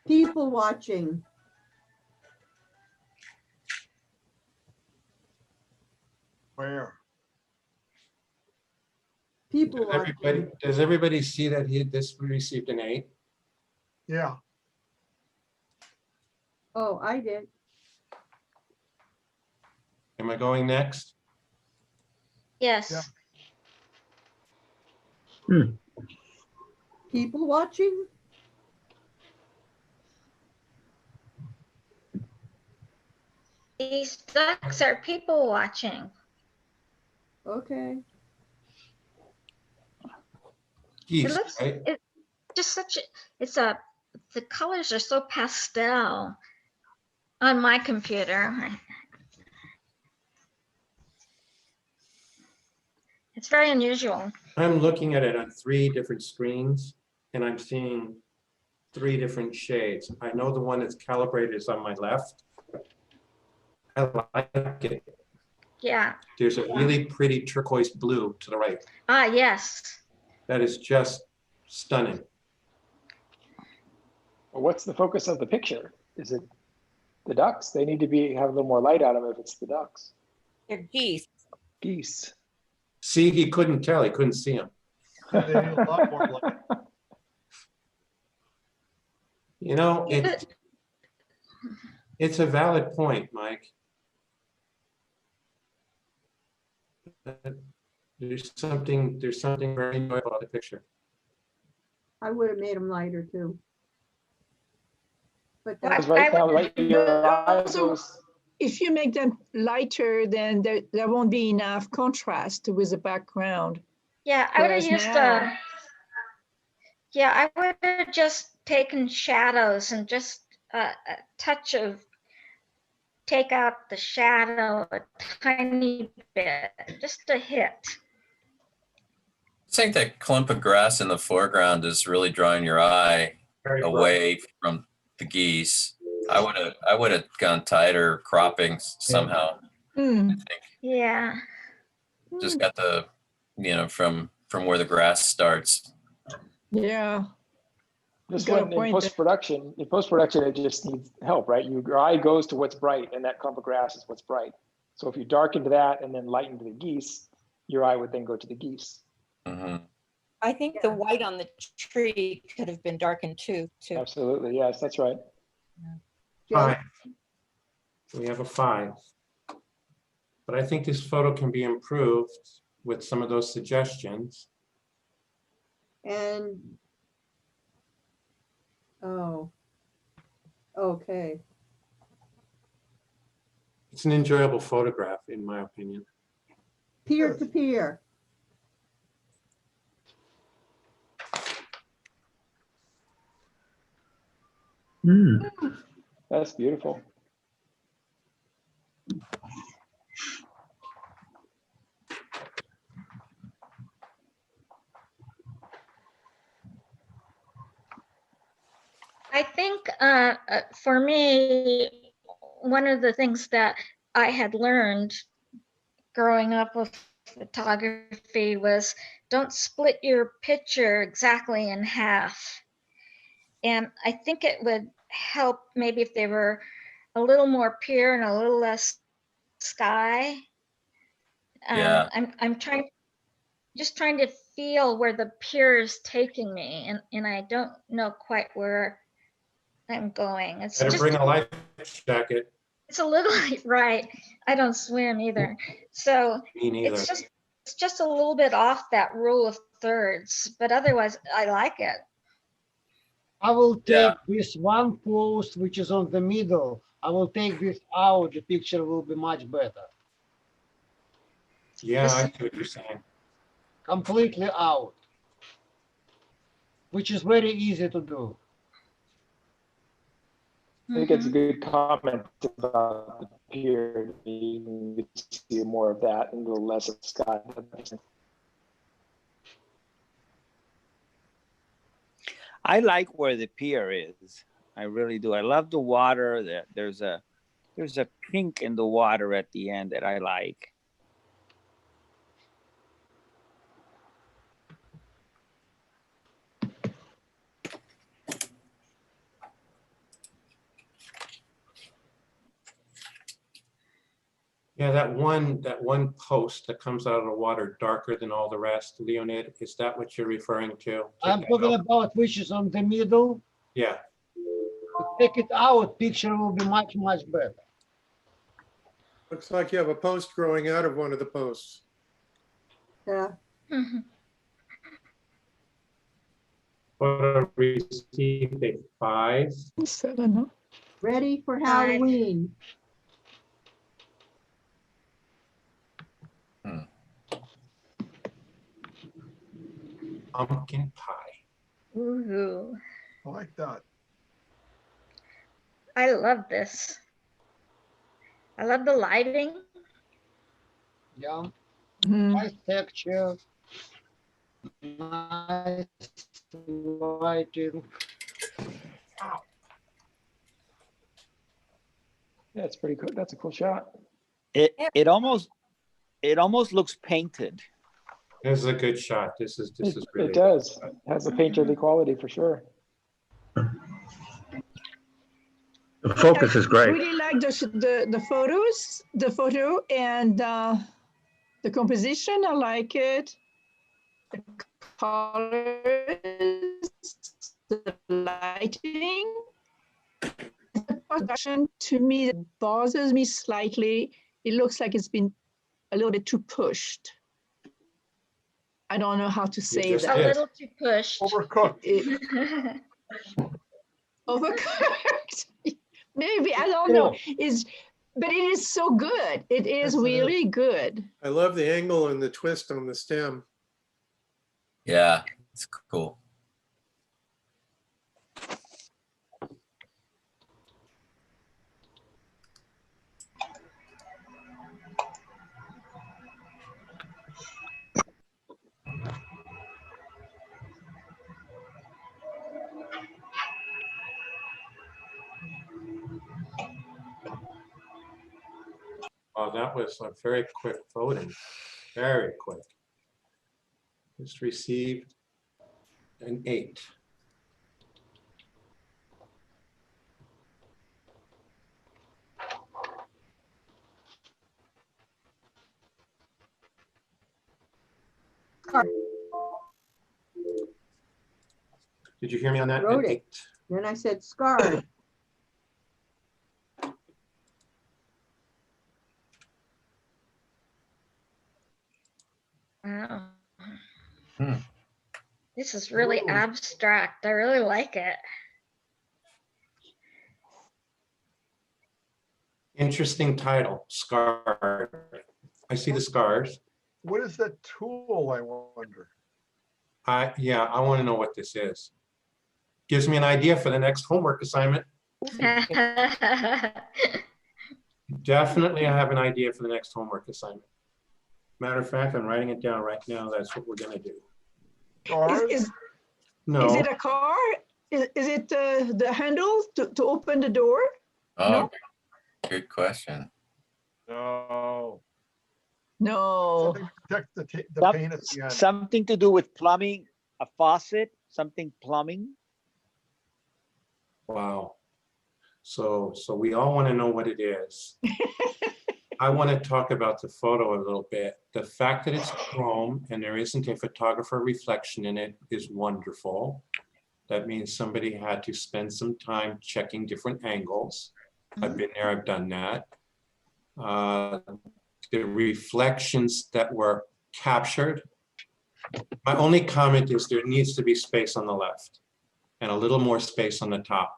People watching. Where? People watching. Does everybody see that this received an 8? Yeah. Oh, I did. Am I going next? Yes. People watching? These ducks are people watching. Okay. Geese, It looks, right? it's just such a, the colors are so pastel on my computer. It's very unusual. I'm looking at it on 3 different screens, and I'm seeing 3 different shades. I know the one that's calibrated is on my left. I like it. Yeah. There's a really pretty turquoise blue to the right. Ah, yes. That is just stunning. Well, what's the focus of the picture? Is it the ducks? They need to have a little more light on them if it's the ducks. They're geese. Geese. See, he couldn't tell. He couldn't see them. They need a lot more light. You know, it's a valid point, Mike. There's something very enjoyable about the picture. I would have made them lighter too. But Because that's, right now, would- right, your But eyes also, goes, if you make them lighter, then there won't be enough contrast with the background. Yeah, I would have Whereas used now- yeah, I would have just taken shadows and just a touch of take out the shadow a tiny bit, just a hit. I think that clump of grass in the foreground is really drawing your eye Very bright. away from the geese. I would have gone tighter cropping somehow. Hmm, Yeah. Just got the, from where the grass starts. yeah. just got a when in point there. post-production, it just needs help, right? Your eye goes to what's bright, and that clump of grass is what's bright. So if you darkened that and then lightened the geese, your eye would then go to the geese. Mhm. I think the white on the tree could have been darkened too. Absolutely, yes, that's right. 5. We have a 5. But I think this photo can be improved with some of those suggestions. and, oh, okay. It's an enjoyable photograph, in my opinion. Peer to peer. That's beautiful. I think for me, one of the things that I had learned growing up with photography was don't split your picture exactly in half. And I think it would help maybe if they were a little more pure and a little less sky. Yeah. I'm just trying to feel where the pure is taking me, and I don't know quite where I'm going. It's Better just bring a life jacket. it's a little right. I don't swim either, so Me neither. it's just a little bit off that rule of thirds, but otherwise I like it. I will take this one post which is on the middle. I will take this out. The picture will be much better. Yeah, I see what you're saying. Completely out, which is very easy to do. I think it's a good comment about the pier. You could see more of that and a little less of the sky. I like where the pier is. I really do. I love the water. There's a pink in the water at the end that I like. Yeah, that one post that comes out of the water darker than all the rest, Leonid, is that what you're referring to? I'm talking about which is on the middle. Yeah. Take it out, picture will be much, much better. Looks like you have a post growing out of one of the posts. Yeah. Photo received a 5. 7, huh? Ready for Halloween. Pumpkin pie. Ooh, I like that. I love this. I love the lighting. Yeah. Mhm. Nice texture. Nice lighting. Yeah, it's pretty cool. That's a cool shot. It almost looks painted. This is a good shot. This is really. It does. It has a painterly quality for sure. The focus is I great. really like the photo and the composition. I like it. The colors, the lighting. The production to me it bothers me slightly. It looks like it's been a little bit too pushed. I don't know how to say just that. A little too pushed. Overcooked. overcooked. Maybe, I don't know. But it is so good. It is Yes, it really good. I love the angle and the twist on the stem. Yeah, it's cool. Oh, that was a very quick voting, very quick. Just received an 8. Did you hear me on that? Wrote An it. 8. Then I said scarred. Wow. Hmm. This is really Ooh. abstract. I really like it. Interesting title, Scarred. I see the scars. What is that tool, I wonder? Yeah, I want to know what this is. Gives me an idea for the next homework assignment. Definitely, I have an idea for the next homework assignment. Matter of fact, I'm writing it down right now. That's what we're gonna do. Is No, it a car? Is it the handle to open the door? Oh, No? good question. No. No. Something to protect the paint at the end. Something to do with plumbing, a faucet, something plumbing. wow. So we all want to know what it is. I want to talk about the photo a little bit. The fact that it's chrome and there isn't a photographer reflection in it is wonderful. That means somebody had to spend some time checking different angles. I've been there, I've done that. The reflections that were captured. My only comment is there needs to be space on the left and a little more space on the top.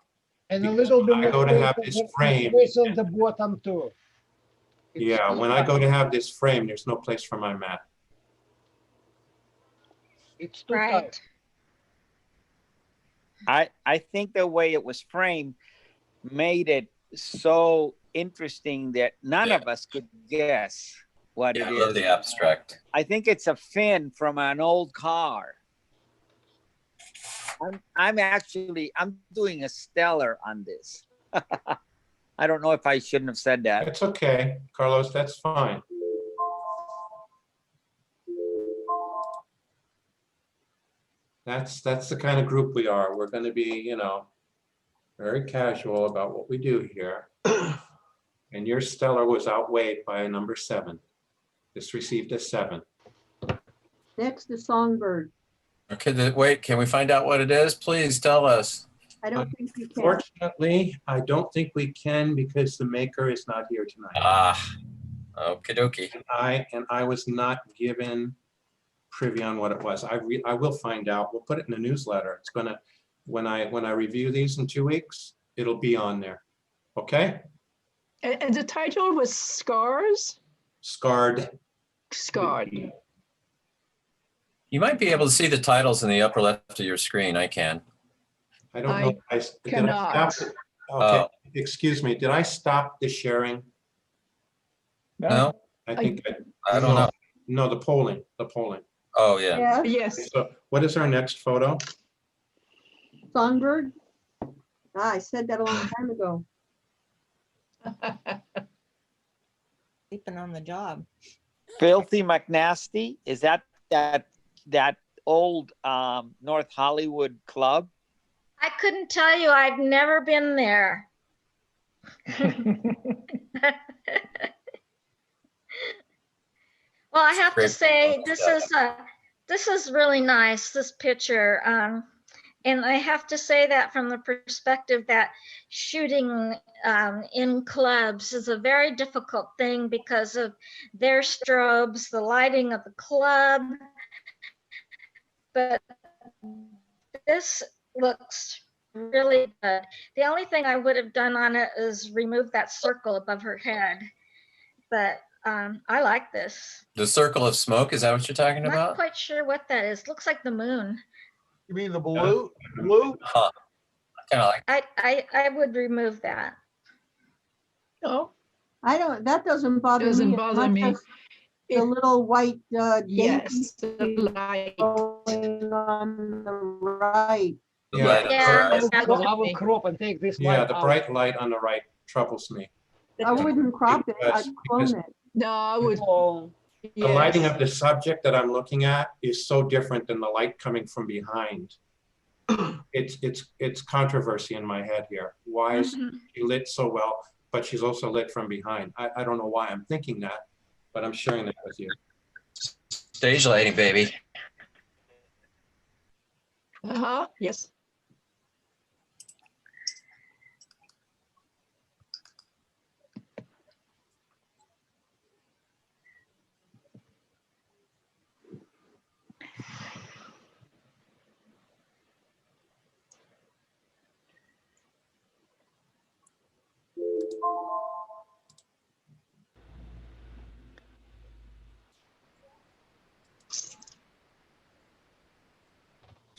And a Because little bit when I more go to have this frame, space on the bottom too. yeah, when I go to have this frame, there's no place for my mat. It's too Right. tight. I think the way it was framed made it so interesting that none Yeah. of us could guess what Yeah, it I love is. the abstract. I think it's a fin from an old car. I'm doing a stellar on this. I don't know if I shouldn't have said that. It's okay, Carlos, that's fine. That's the kind of group we are. We're going to be, you know, very casual about what we do here. And your stellar was outweighed by a number 7. This received a 7. Next is songbird. Okay, wait, can we find out what it is? Please tell us. I don't think you can. Fortunately, I don't think we can because the maker is not here tonight. Ah, okie dokie. And I was not given privy on what it was. I will find out. We'll put it in the newsletter. It's gonna, when I review these in 2 weeks, it'll be on there. Okay? And the title was Scars? Scarred. Scarred. You might be able to see the titles in the upper left of your screen. I can. I don't know. I Did I cannot. stop it? Okay, excuse me. Did I stop the sharing? No, I think I don't know. No, the polling. Oh, yeah. Yeah, Yes. So what is our next photo? songbird. Ah, I said that a long time ago. Sleeping on the job. Filthy McNasty, is that old North Hollywood club? I couldn't tell you. I've never been there. Well, I have to Great say photo. this is really nice, this picture. And I have to say that from the perspective that shooting in clubs is a very difficult thing because of their strobes, the lighting of the club. But this looks really good. The only thing I would have done on it is remove that circle above her head. But I like this. The circle of smoke, is that what you're talking Not about? quite sure what that is. Looks like the moon. You mean the blue? Blue? Huh. Kind of like, I would remove that. Oh, that doesn't bother me. doesn't as bother much me. as The little white Yes, the dainty light. going on the right. the Yeah. light on the Yeah. right. I will crop and take this Yeah, light the out. bright light on the right troubles me. I wouldn't crop it, I'd clone it. No, I would. Oh, The lighting Yes. of the subject that I'm looking at is so different than the light coming from behind. It's controversy in my head here. Why is she lit so well, but she's also lit from behind? I don't know why I'm thinking that, but I'm sharing that with you. Stage lighting, baby. Uh-huh, yes.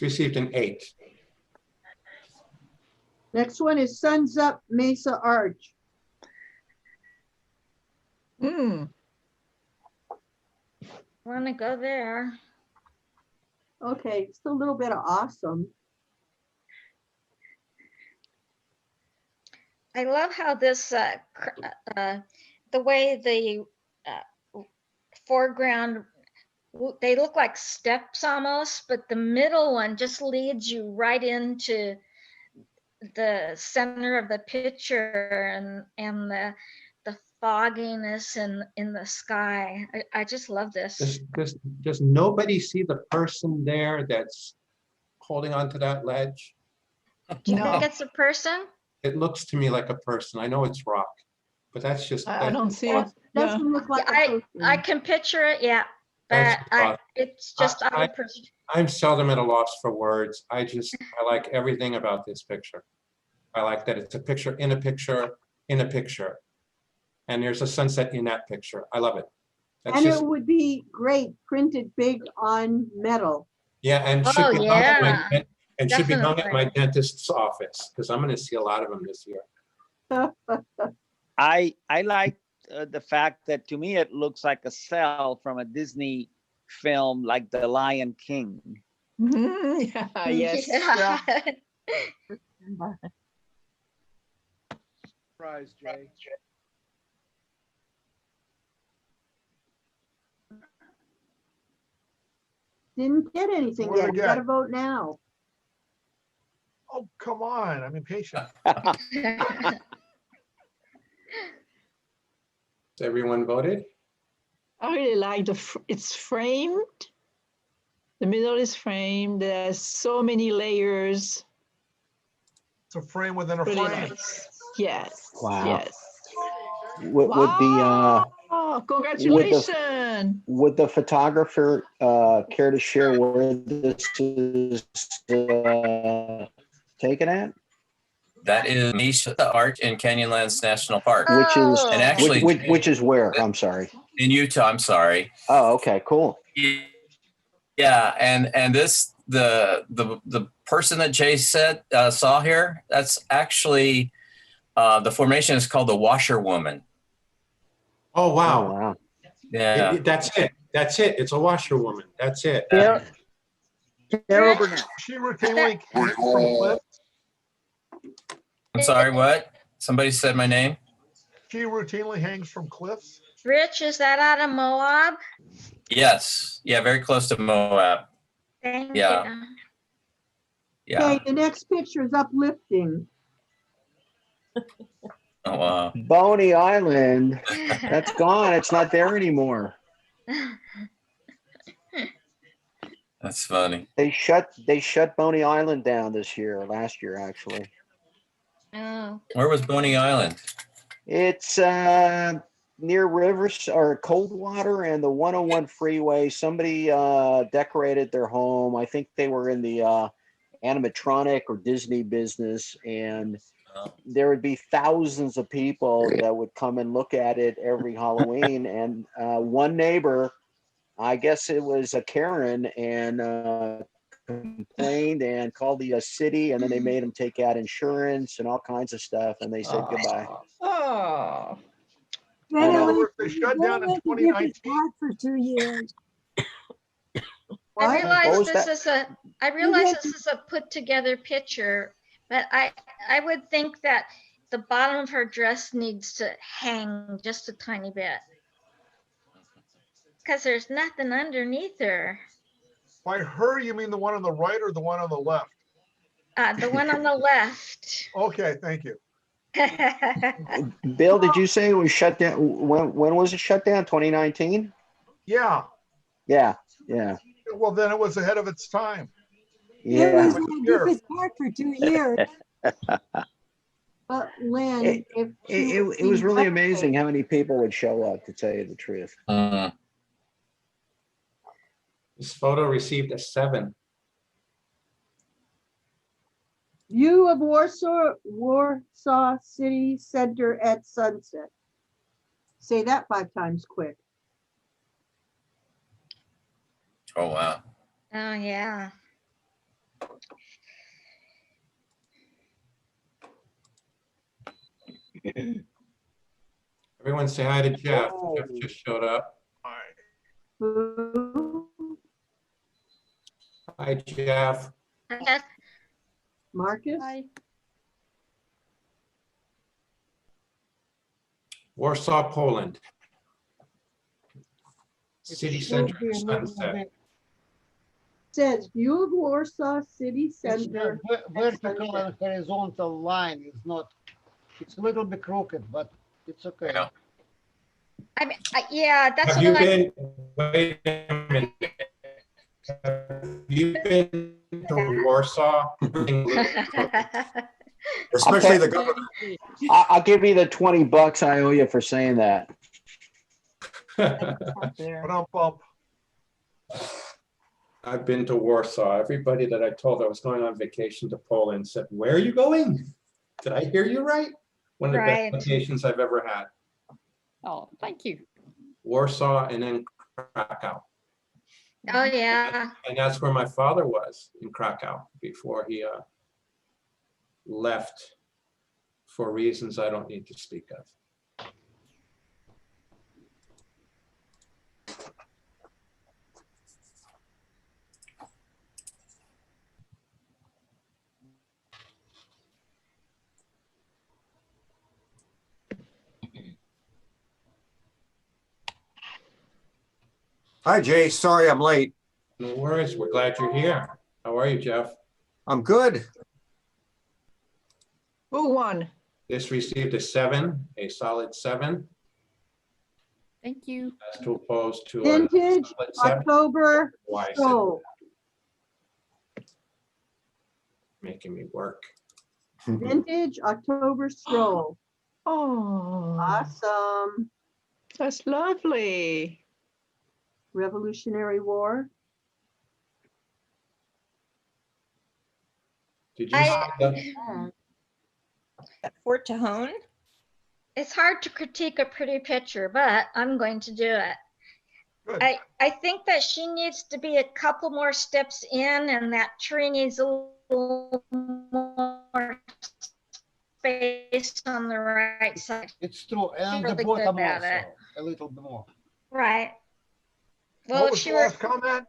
Received an 8. Next one is Suns Up Mesa Arch. Hmm. Want to go there? Okay, just a little bit of awesome. I love how this, the way the foreground, they look like steps almost, but the middle one just leads you right into the center of the picture and the fogginess in the sky. I just love this. Does nobody see the person there that's holding onto that ledge? Do you No. think it's a person? It looks to me like a person. I know it's rock, but that's just. I don't see it. That Yeah. doesn't look like a I person. can picture it, yeah, but That's odd. it's just out of person. I'm seldom at a loss for words. I like everything about this picture. I like that it's a picture in a picture in a picture. And there's a sunset in that picture. I love it. That's And just, it would be great printed big on metal. yeah, and Oh, should be hung at yeah, my, and should be hung at my definitely. dentist's office, because I'm gonna see a lot of them this year. I like the fact that to me it looks like a cell from a Disney film like The Lion King. Mhm, yeah, yes. Yeah. Surprise, Jay. Didn't get anything What do yet. we You get? gotta vote now. Oh, come on. I'm impatient. Has everyone voted? I really like it's framed. The middle is framed. There's so many layers. It's a frame within a Really frame. nice. Yes. Wow. Yes. Would Wow, congratulations. would the photographer care to share where this is taken at? That is Misha Art in Canyonlands National Park. Which is Oh. And actually, which is where? I'm sorry. in Utah, I'm sorry. Oh, okay, cool. Yeah, and this the person that Jay said saw here, that's actually the formation is called the Washerwoman. Oh, Oh, wow. wow. Yeah. That's it. That's it. It's a washerwoman. That's it. Carol Burnett. She routinely hangs from cliffs. I'm sorry, what? Somebody said my name? She routinely hangs from cliffs. Rich, is that out of Moab? Yes. Yeah, very close to Moab. Thank Yeah. you. Yeah. Okay, the next picture is uplifting. Oh, wow. Boney Island, that's gone. It's not there anymore. That's funny. They shut Boney Island down this year, last year actually. Oh, Where was Boney Island? It's near Rivers or Coldwater and the 101 freeway. Somebody decorated their home. I think they were in the animatronic or Disney business, and Oh. there would be thousands of people that would come and look at it every Halloween. And one neighbor, I guess it was a Karen, and complained and called the city, and then they made them take out insurance and all kinds of stuff, and they said goodbye. Oh, I know. Well, they shut down in 2019. For 2 years. What? What realize was this that? is a, I realize this is a put together picture, but I would think that the bottom of her dress needs to hang just a tiny bit. Because there's nothing underneath her. By her, you mean the one on the right or the one on the left? The one on the left. Okay, thank you. Bill, did you say it was shut down? When was it shut down? 2019? Yeah, Yeah. well, then it was ahead of its time. It was Yeah. in Griffith Park for 2 years. But Lynn, It- if It was really amazing how many people would show up, to tell you the truth. This photo received a 7. View of Warsaw City Center at sunset. Say that 5 times quick. Oh, wow. Oh, yeah. Everyone say hi to Jeff. Oh. Jeff just showed up. Who? Hi, Jeff. Marcus? Warsaw, Poland. City center Should be a little sunset. bit- Says view of Warsaw City It's the Center. vertical and horizontal line is not, it's a little bit crooked, but it's okay. Yeah. I mean, yeah, that's Have you what I, been, wait a minute. Have you been to Warsaw? Especially the government. I'll give you the $20 I owe you for saying that. Ba-dum-bum. I've been to Warsaw. Everybody that I told I was going on vacation to Poland said, "Where are you going?" Did I hear you right? One of the Right. best vacations I've ever had. Oh, thank you. Warsaw and then Krakow. oh, yeah. And that's where my father was, in Krakow, before he left for reasons I don't need to speak of. Hi, Jay. Sorry I'm late. No worries. We're glad you're here. How are you, Jeff? I'm good. who won? This received a 7, a solid 7, Thank you. as to opposed to a Vintage solid 7. October Why I said stroll. making me work. Vintage October stroll. Oh, Awesome. that's lovely. Revolutionary War. Did you I- see the, Fort Tejon? It's hard to critique a pretty picture, but I'm going to do it. Good. I think that she needs to be a couple more steps in, and that tree needs a little more space on the right side. It's true, and the Really good bottom at also, it. a little bit more. Right. Well, What if was she the were, last comment?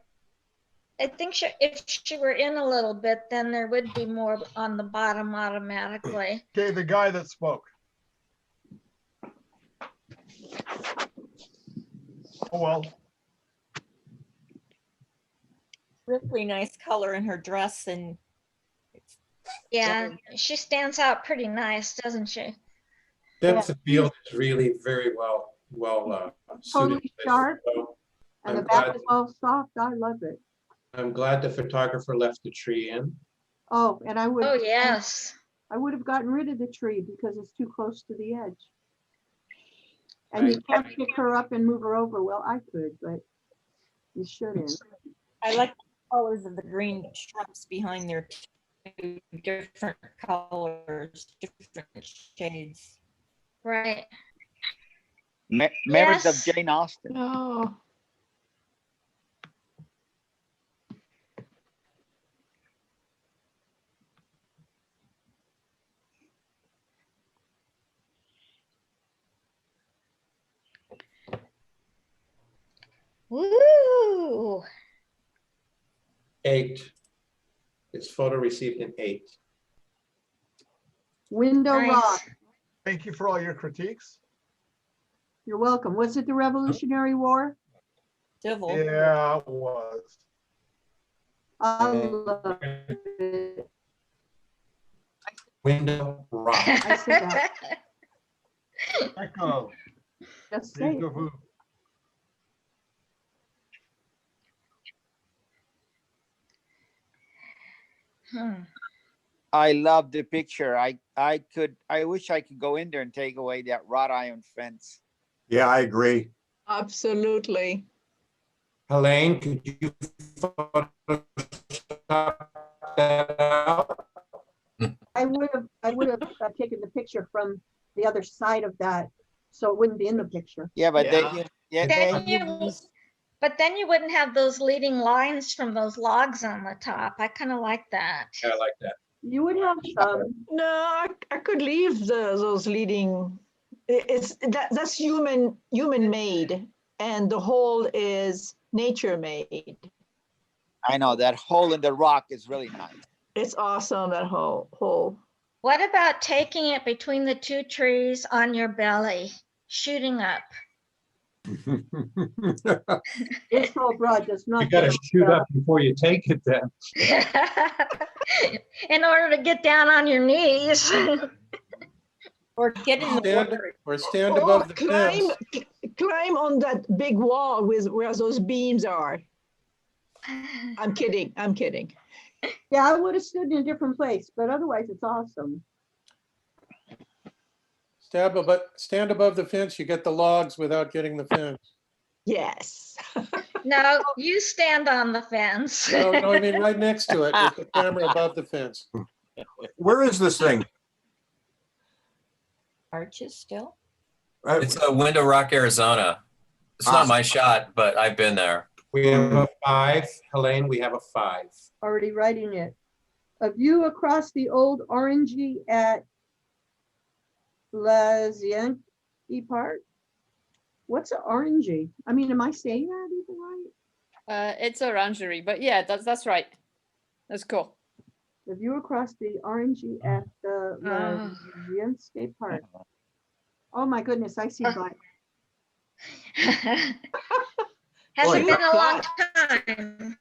I think if she were in a little bit, then there would be more on the bottom automatically. Okay, the guy that spoke. Oh, well, Really nice color in her dress, and Yeah, she stands out pretty nice, doesn't she? depth of field is really very well suited. Totally to this sharp. photo. And I'm the back glad- is all soft. I love it. I'm glad the photographer left the tree in. Oh, and I would. Oh, yes. I would have gotten rid of the tree because it's too close to the edge. And you can't pick her up and move her over. Well, I could, but you shouldn't. I like the colors of the green shrubs behind there. different colors, different shades. Right. Memories of Yes. Jane Austen. Oh, Woo! 8. This photo received an 8. Window Nice. rock. Thank you for all your critiques. You're welcome. Was it the Revolutionary War? Civil. Yeah, it was. I love it. Window rock. I said that. Echo. Just say it. Deja vu. I love the picture. I wish I could go in there and take away that wrought iron fence. Yeah, I agree. absolutely. Helene, could you Photoshop that out? I would have taken the picture from the other side of that, so it wouldn't be in the picture. Yeah, but Yeah. But then you wouldn't have those leading lines from those logs on the top. I kind of like that. Yeah, I like that. You would have some. No, I could leave those leading. That's human made, and the hole is nature made. I know that hole in the rock is really nice. It's awesome, that hole. What about taking it between the two trees on your belly, shooting up? This whole broad does not. You gotta get shoot up. up before you take it then. In order to get down on your knees. Or get in the Stand, water. or stand Or above the climb fence. climb on that big wall where those beams are. I'm kidding. Yeah, I would have stood in a different place, but otherwise it's awesome. Stand above the fence, you get the logs without getting the fence. Yes. No, you stand on the fence. No, I mean right next to it with the camera above the fence. Where is this thing? Arches still? It's Window Rock, Arizona. It's not my shot, but I've been there. We have a 5. Helene, we have a 5. Already writing it. A view across the old Orangery at Lazienki Park. What's an Orangery? I mean, am I saying that even right? It's orangery, but yeah, that's right. That's cool. The view across the Orangery at the Lazienki Park. Oh my goodness, I see black. Hasn't been a long time.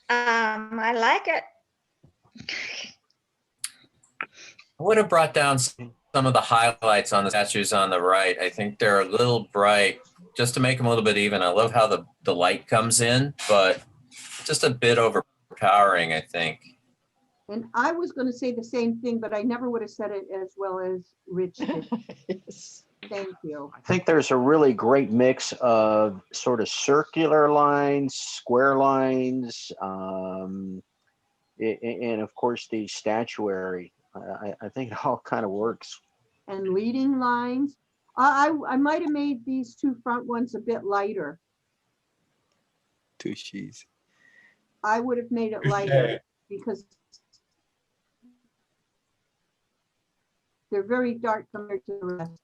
I like it. I would have brought down some of the highlights on the statues on the right. I think they're a little bright, just to make them a little bit even. I love how the light comes in, but just a bit overpowering, I think. And I was going to say the same thing, but I never would have said it as well as Rich did. Yes. Thank you. I think there's a really great mix of sort of circular lines, square lines, and of course the statuary. I think it all kind of works. And leading lines. I might have made these two front ones a bit lighter. Two sheets. I would have made it lighter because they're very dark compared to the rest.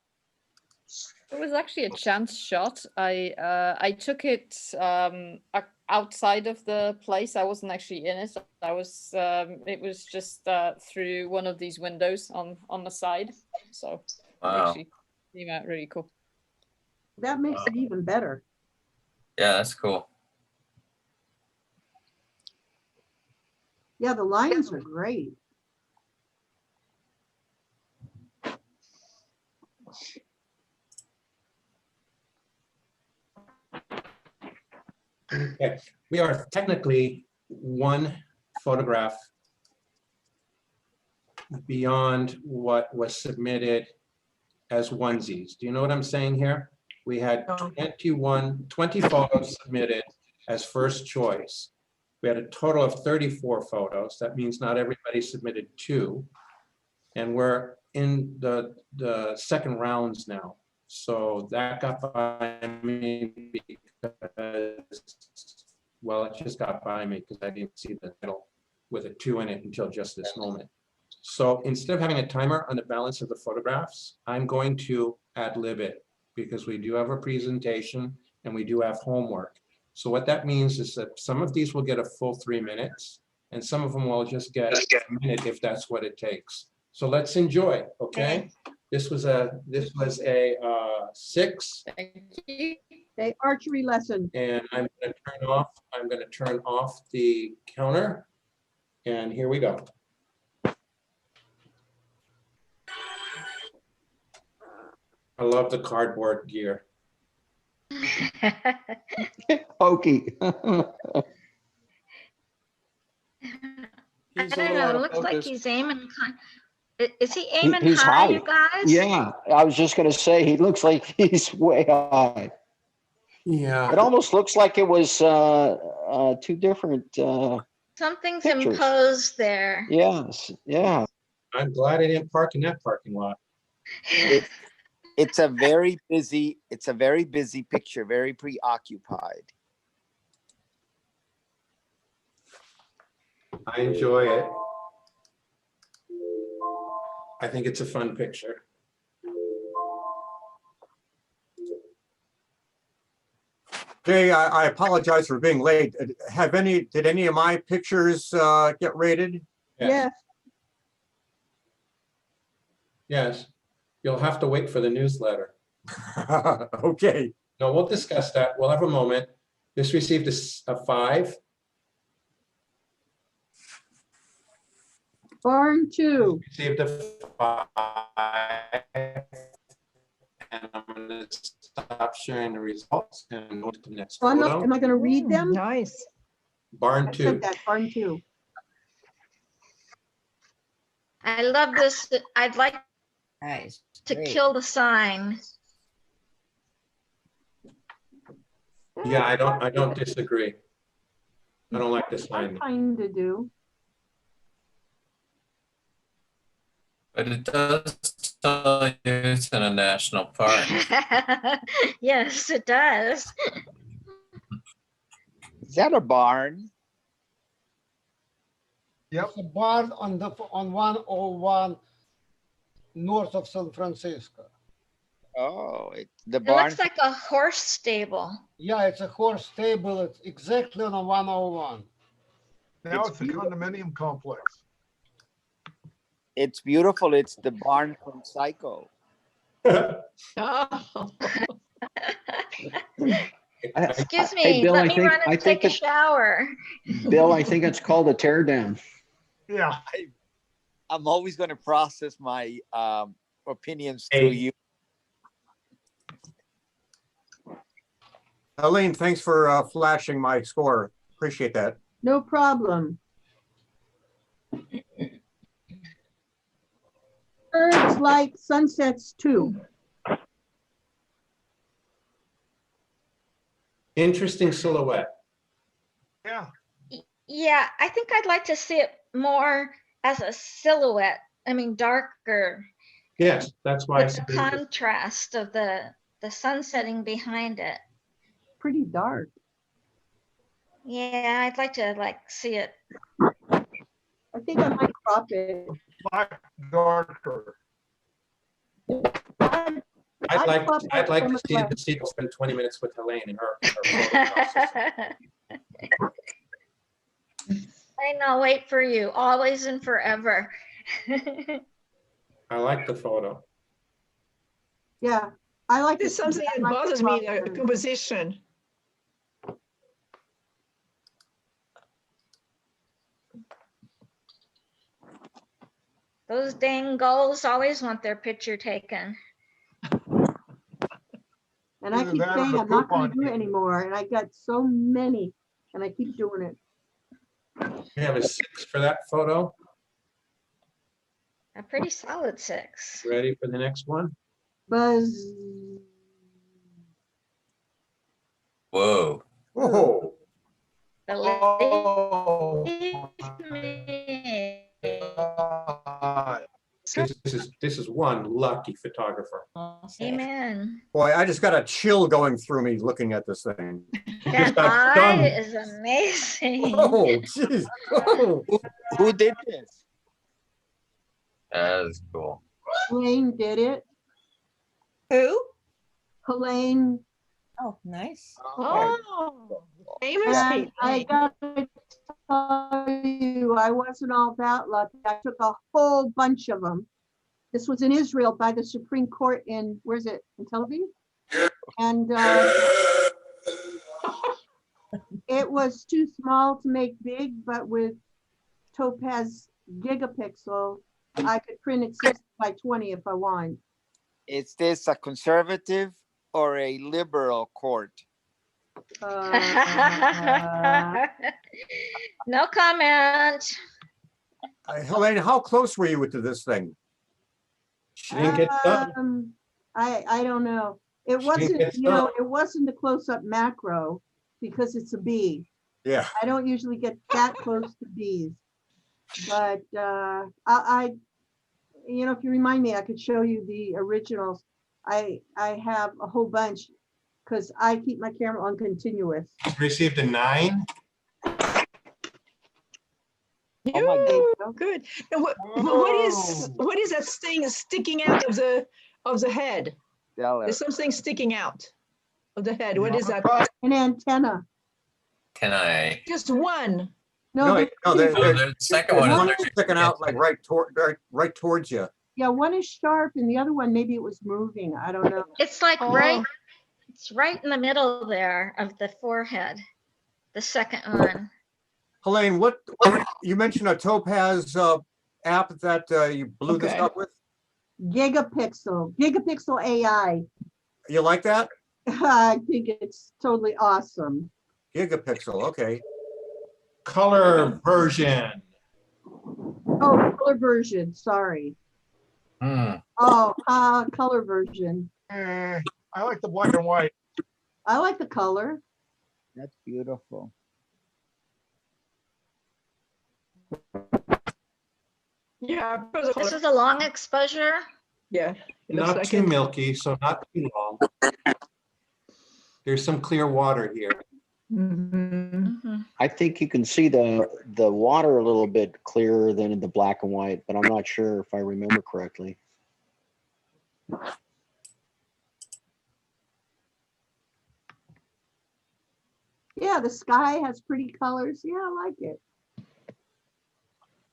It was actually a chance shot. I took it outside of the place. I wasn't actually in it. It was just through one of these windows on the side. So Wow. it actually came out really cool. That makes it even better. Yeah, that's cool. Yeah, the lines are great. Okay. We are technically one photograph beyond what was submitted as onesies. Do you know what I'm saying here? We had 20 photos submitted as first choice. We had a total of 34 photos. That means not everybody submitted 2. And we're in the second rounds now. So that got by me because, well, it just got by me because I didn't see the title with a 2 in it until just this moment. So instead of having a timer on the balance of the photographs, I'm going to ad-lib it because we do have a presentation and we do have homework. So what that means is that some of these will get a full 3 minutes and some of them will just get a minute if that's what it takes. So let's enjoy, okay? This was a 6. Thank you. Okay, archery lesson. And I'm gonna turn off the counter. And here we go. I love the cardboard gear. Pokey. I don't know, it looks like he's aiming. Is he aiming He's high, high. you guys? Yeah, I was just gonna say, he looks like he's way high. Yeah. It almost looks like it was 2 different, Something's pictures. imposed there. yes, yeah. I'm glad I didn't park in that parking lot. It's a very busy picture, very preoccupied. I enjoy it. I think it's a fun picture. Jay, I apologize for being late. Did any of my pictures get rated? Yes. Yes. You'll have to wait for the newsletter. Okay. No, we'll discuss that. We'll have a moment. This received a 5. Barn 2. Received a 5. And I'm going to stop sharing the results and go to the next Oh, photo. am I going to read them? Nice. Barn I 2. said that, barn 2. I love this. I'd like Nice. to Great. kill the sign. Yeah, I don't disagree. I don't like this I line. kind of do. But it does tell you it's in a national park. Yes, it does. Is that a barn? Yep. It's a barn on 101 north of San Francisco. Oh, the It barn. looks like a horse stable. Yeah, it's a horse stable. It's exactly on a 101. Now It's it's a beautiful. condominium complex. It's beautiful. It's the barn from Psycho. Oh. Excuse Hey, me, Bill, let I me think- run I and think take a it- shower. Bill, I think it's called a tear down. Yeah. I'm always going to process my opinions through you. Elaine, thanks for flashing my score. Appreciate that. No problem. Birds like sunsets too. Interesting silhouette. Yeah. Yeah, I think I'd like to see it more as a silhouette. I mean, darker, Yes, that's why I with the said contrast of the sun setting behind it. Pretty dark. Yeah, I'd like to see it. I think I might crop it. Black darker. I'd like crop out to some of see the- the Steve spend 20 minutes with Elaine and her photo process. I know, wait for you, always and forever. I like the photo. Yeah, I like There's it. something that bothers me, the composition. Those dang gulls always want their picture taken. And I Either keep that or saying the I'm not poop going on to do you. it anymore, and I got so many, and I keep doing it. We have a 6 for that photo. A pretty solid 6. Ready for the next one? Buzz. Whoa. Oh, Believe me. This is one lucky photographer. Amen. boy, I just got a chill going through me looking at this thing. That got eye stung. is amazing. Oh, jeez. Oh. Who did this? That is cool. Helene did it. Who? Helene. Oh, nice. Oh, famous And Helene. I gotta tell you, I wasn't all that lucky. I took a whole bunch of them. This was in Israel by the Supreme Court in, where's it, in Tel Aviv? And it was too small to make big, but with Topaz Gigapixel, I could print it 60 by 20 if I want. Is this a conservative or a liberal court? No comment. Helene, how close were you to this thing? She didn't get stung. I don't know. It She didn't wasn't, get you know, stung. it wasn't a close-up macro because it's a bee. Yeah. I don't usually get that close to bees. But you know, if you remind me, I could show you the originals. I have a whole bunch because I keep my camera on continuous. Received a 9. Oh my God. Oh, good. Now, what is that thing sticking out of the head? Tell her. There's something sticking out of the head. What is that? An antenna. Can I? Just one. No, No, there's two. The second one is one there. sticking out like right towards you. Yeah, one is sharp and the other one, maybe it was moving. I don't know. It's like Oh. it's right in the middle there of the forehead. The second one. Helene, what you mentioned a Topaz app that you blew this Okay. up with? Gigapixel AI. You like that? I think it's totally awesome. Gigapixel, okay. Color version. Oh, color version, sorry. Oh, color version. I like the black and white. I like the color. That's beautiful. Yeah. This is a long exposure. Yeah. It looks Not like too it. milky, so not too long. There's some clear water here. Mhm. I think you can see the water a little bit clearer than in the black and white, but I'm not sure if I remember correctly. Yeah, the sky has pretty colors. Yeah, I like it.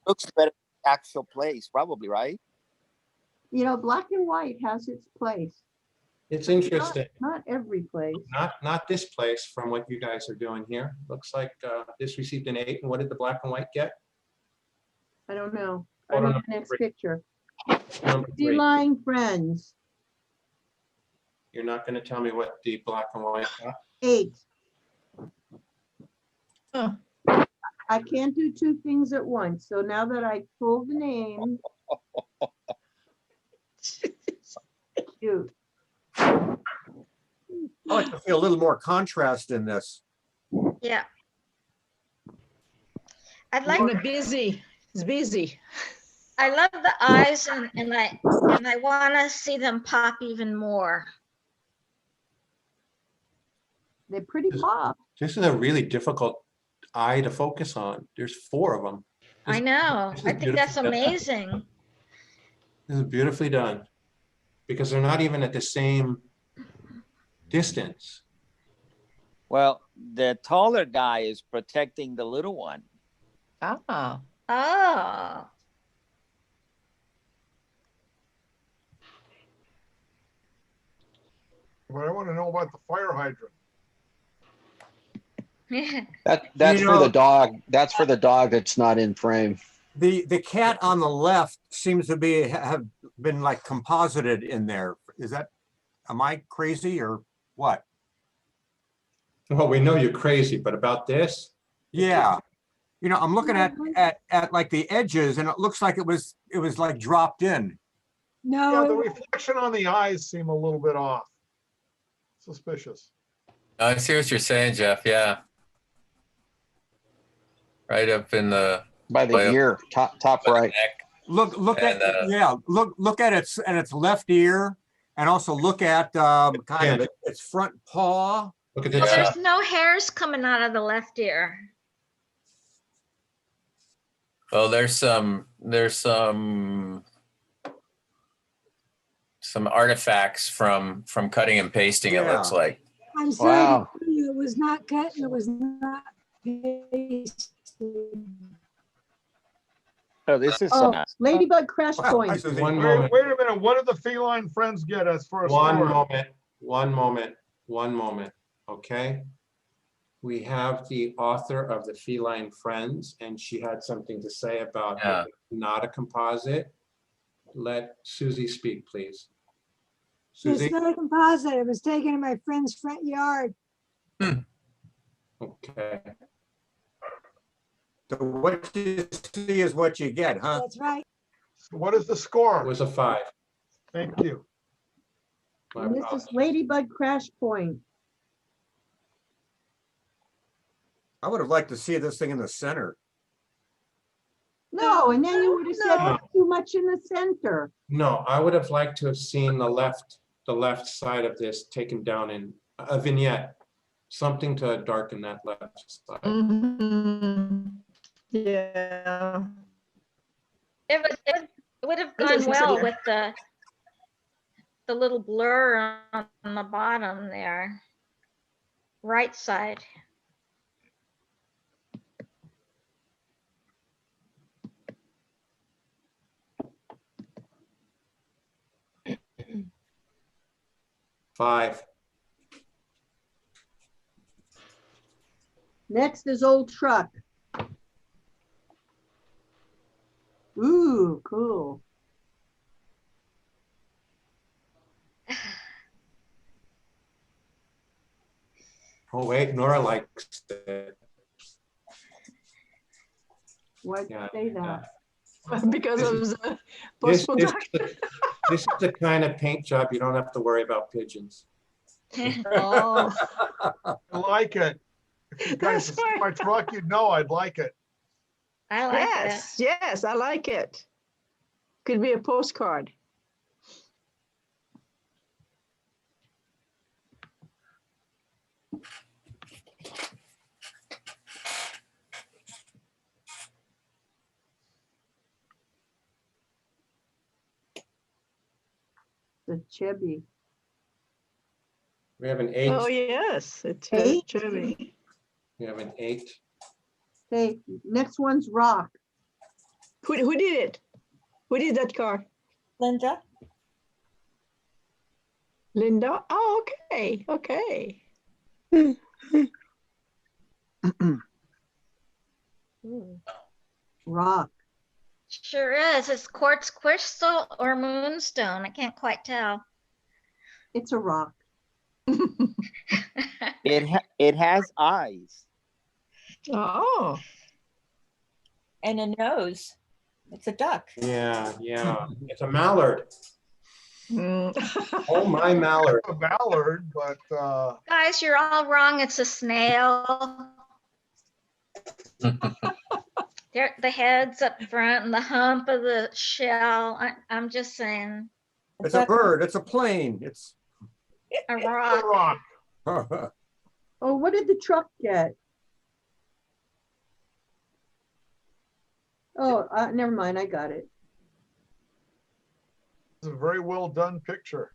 Looks better than the actual place, probably, right? You know, black and white has its place. It's interesting. Not every place. Not this place from what you guys are doing here. Looks like this received an 8. And what did the black and white get? I don't know. I Photo know number the next 3. picture. Number 3. Feline friends. You're not going to tell me what the black and white got? 8. Huh. I can't do 2 things at once. So now that I pulled the name. Cute. I like to feel a little more contrast in this. Yeah. I'd like. And busy. It's busy. I love the eyes and I want to see them pop even more. They're pretty pop. This is a really difficult eye to focus on. There's 4 of them. I know. this is I think that's beautifully done. amazing. This is beautifully done because they're not even at the same distance. Well, the taller guy is protecting the little one. Ah. Oh. But I want to know about the fire hydrant. That's You for the know- dog. That's for the dog that's not in frame. The cat on the left seems to have been like composited in there. Is that, am I crazy or what? Well, we know you're crazy, but about this, Yeah. You know, I'm looking at like the edges and it looks like it was like dropped in. No, Yeah, the it- reflection on the eyes seem a little bit off. Suspicious. I see what you're saying, Jeff. Yeah. Right up in the By the way up ear, top by the right. neck. Look at, And, yeah, look at its left ear, and also look at kind of its front paw. Look at the Yeah. chin. There's no hairs coming out of the left ear. Oh, there's some artifacts from cutting and pasting. It looks Yeah. like. I'm sorry to Wow. tell you, it was not cut and it was not pasted. Oh, this is Oh, nice. Ladybug Crash Wow, Point. hi, Susie. One Wait, moment, wait a minute. What did the feline friends get us for a one score? moment, one moment, one moment, okay? We have the author of the Feline Friends, and she had something to say about Yeah. it, not a composite. Let Susie speak, please. Susie, It's not a composite. It was taken in my friend's front yard. okay. So what you see is what you get, huh? That's right. So what is the It score? was a 5. Thank you. My And this is apologies. Ladybug Crash Point. I would have liked to see this thing in the center. No, and then you would have said No. too much in the center. No, I would have liked to have seen the left side of this taken down in a vignette, something to darken that left side. Mhm. Yeah. It would have This gone is well easier. with the little blur on the bottom there. Right side. Five. Next is Old Truck. Ooh, cool. Oh, wait, Nora likes it. Why'd you Yeah, say that? Because of the This, post-production. this is the kind of paint job you don't have to worry about pigeons. Oh, I like it. If you guys That's see my truck, you'd know I'd like it. I like yes, yes, I like it. Could be a postcard. The chibi. We have an 8. Oh, yes, it's Eight? chubby. We have an 8. Okay, next one's Rock. Who did it? Who did that car? Linda? Linda? Oh, okay, okay. Rock. Sure is. It's quartz crystal or moonstone. I can't quite tell. It's a rock. It has eyes. Oh. And a nose. It's a duck. Yeah, yeah. It's a mallard. Mm. Oh, my mallard. A mallard, but Guys, you're all wrong. It's a snail. The head's up front and the hump of the shell. I'm just saying. It's a bird, it's a plane, it's. A it's a rock. rock. Oh, what did the truck get? Oh, never mind. I got it. It's a very well done picture.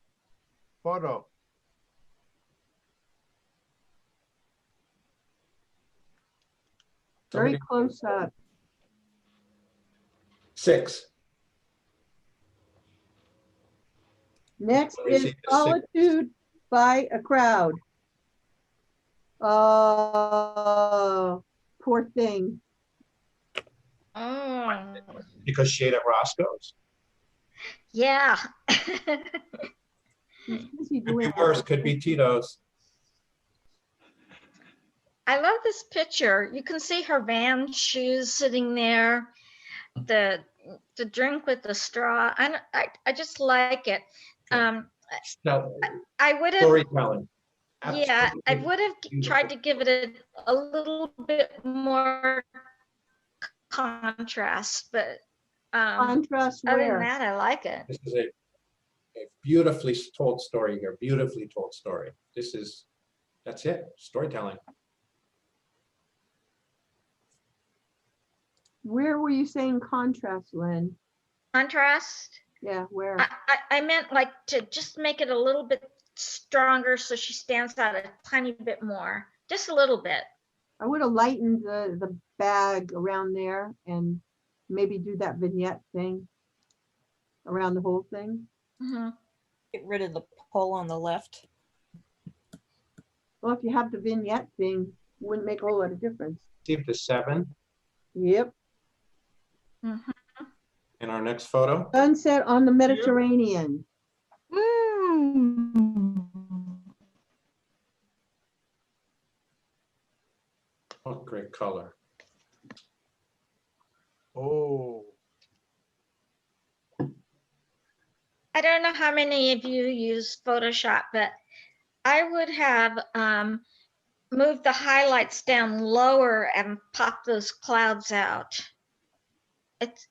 Photo. Very close up. 6. Next Let me is see this. Solitude by a Crowd. Oh, poor thing. Oh, Because she ate at Roscoe's. yeah. He's busy Could be doing worse, could be Tito's. I love this picture. You can see her Van shoes sitting there. to drink with the straw. I just like it. No, I would have, storytelling. yeah, I Absolutely would have tried to give it a little bit more contrast, but Contrast other than where? that, I like it. This is a beautifully told story here, beautifully told story. That's it, storytelling. Where were you saying contrast, Lynn? Contrast? Yeah, where? I meant like to just make it a little bit stronger so she stands out a tiny bit more, just a little bit. I would have lightened the bag around there and maybe do that vignette thing around the whole thing. Mhm. Get rid of the pole on the left. Well, if you have the vignette thing, wouldn't make a whole lot of difference. Keep the 7 Yep. in our next photo. Sunset on the Mediterranean. Oh, great color. Oh. I don't know how many of you use Photoshop, but I would have moved the highlights down lower and popped those clouds out.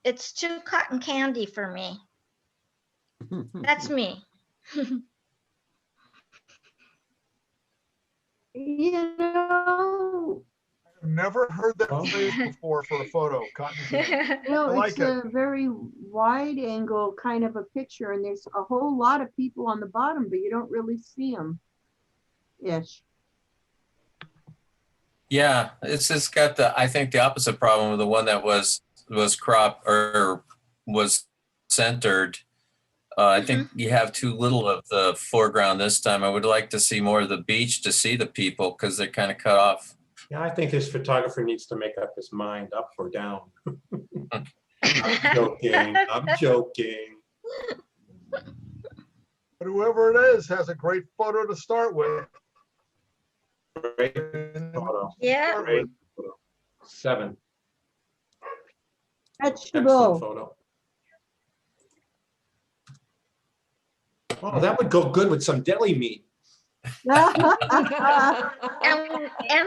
It's too cotton candy for me. That's me. You know, I've never heard that phrase before for a photo, cotton candy. you know, I like it's it. a very wide angle kind of a picture, and there's a whole lot of people on the bottom, but you don't really see them. Ish. Yeah, it's just got I think the opposite problem with the one that was cropped or was centered. I think you have too little of the foreground this time. I would like to see more of the beach to see the people because they're kind of cut off. Yeah, I think this photographer needs to make up his mind, up or down. I'm joking, I'm joking. But whoever it is has a great photo to start with. Great photo. Yeah. Great photo. 7. Excellent Vegetable. photo. Oh, that would go good with some deli meat. and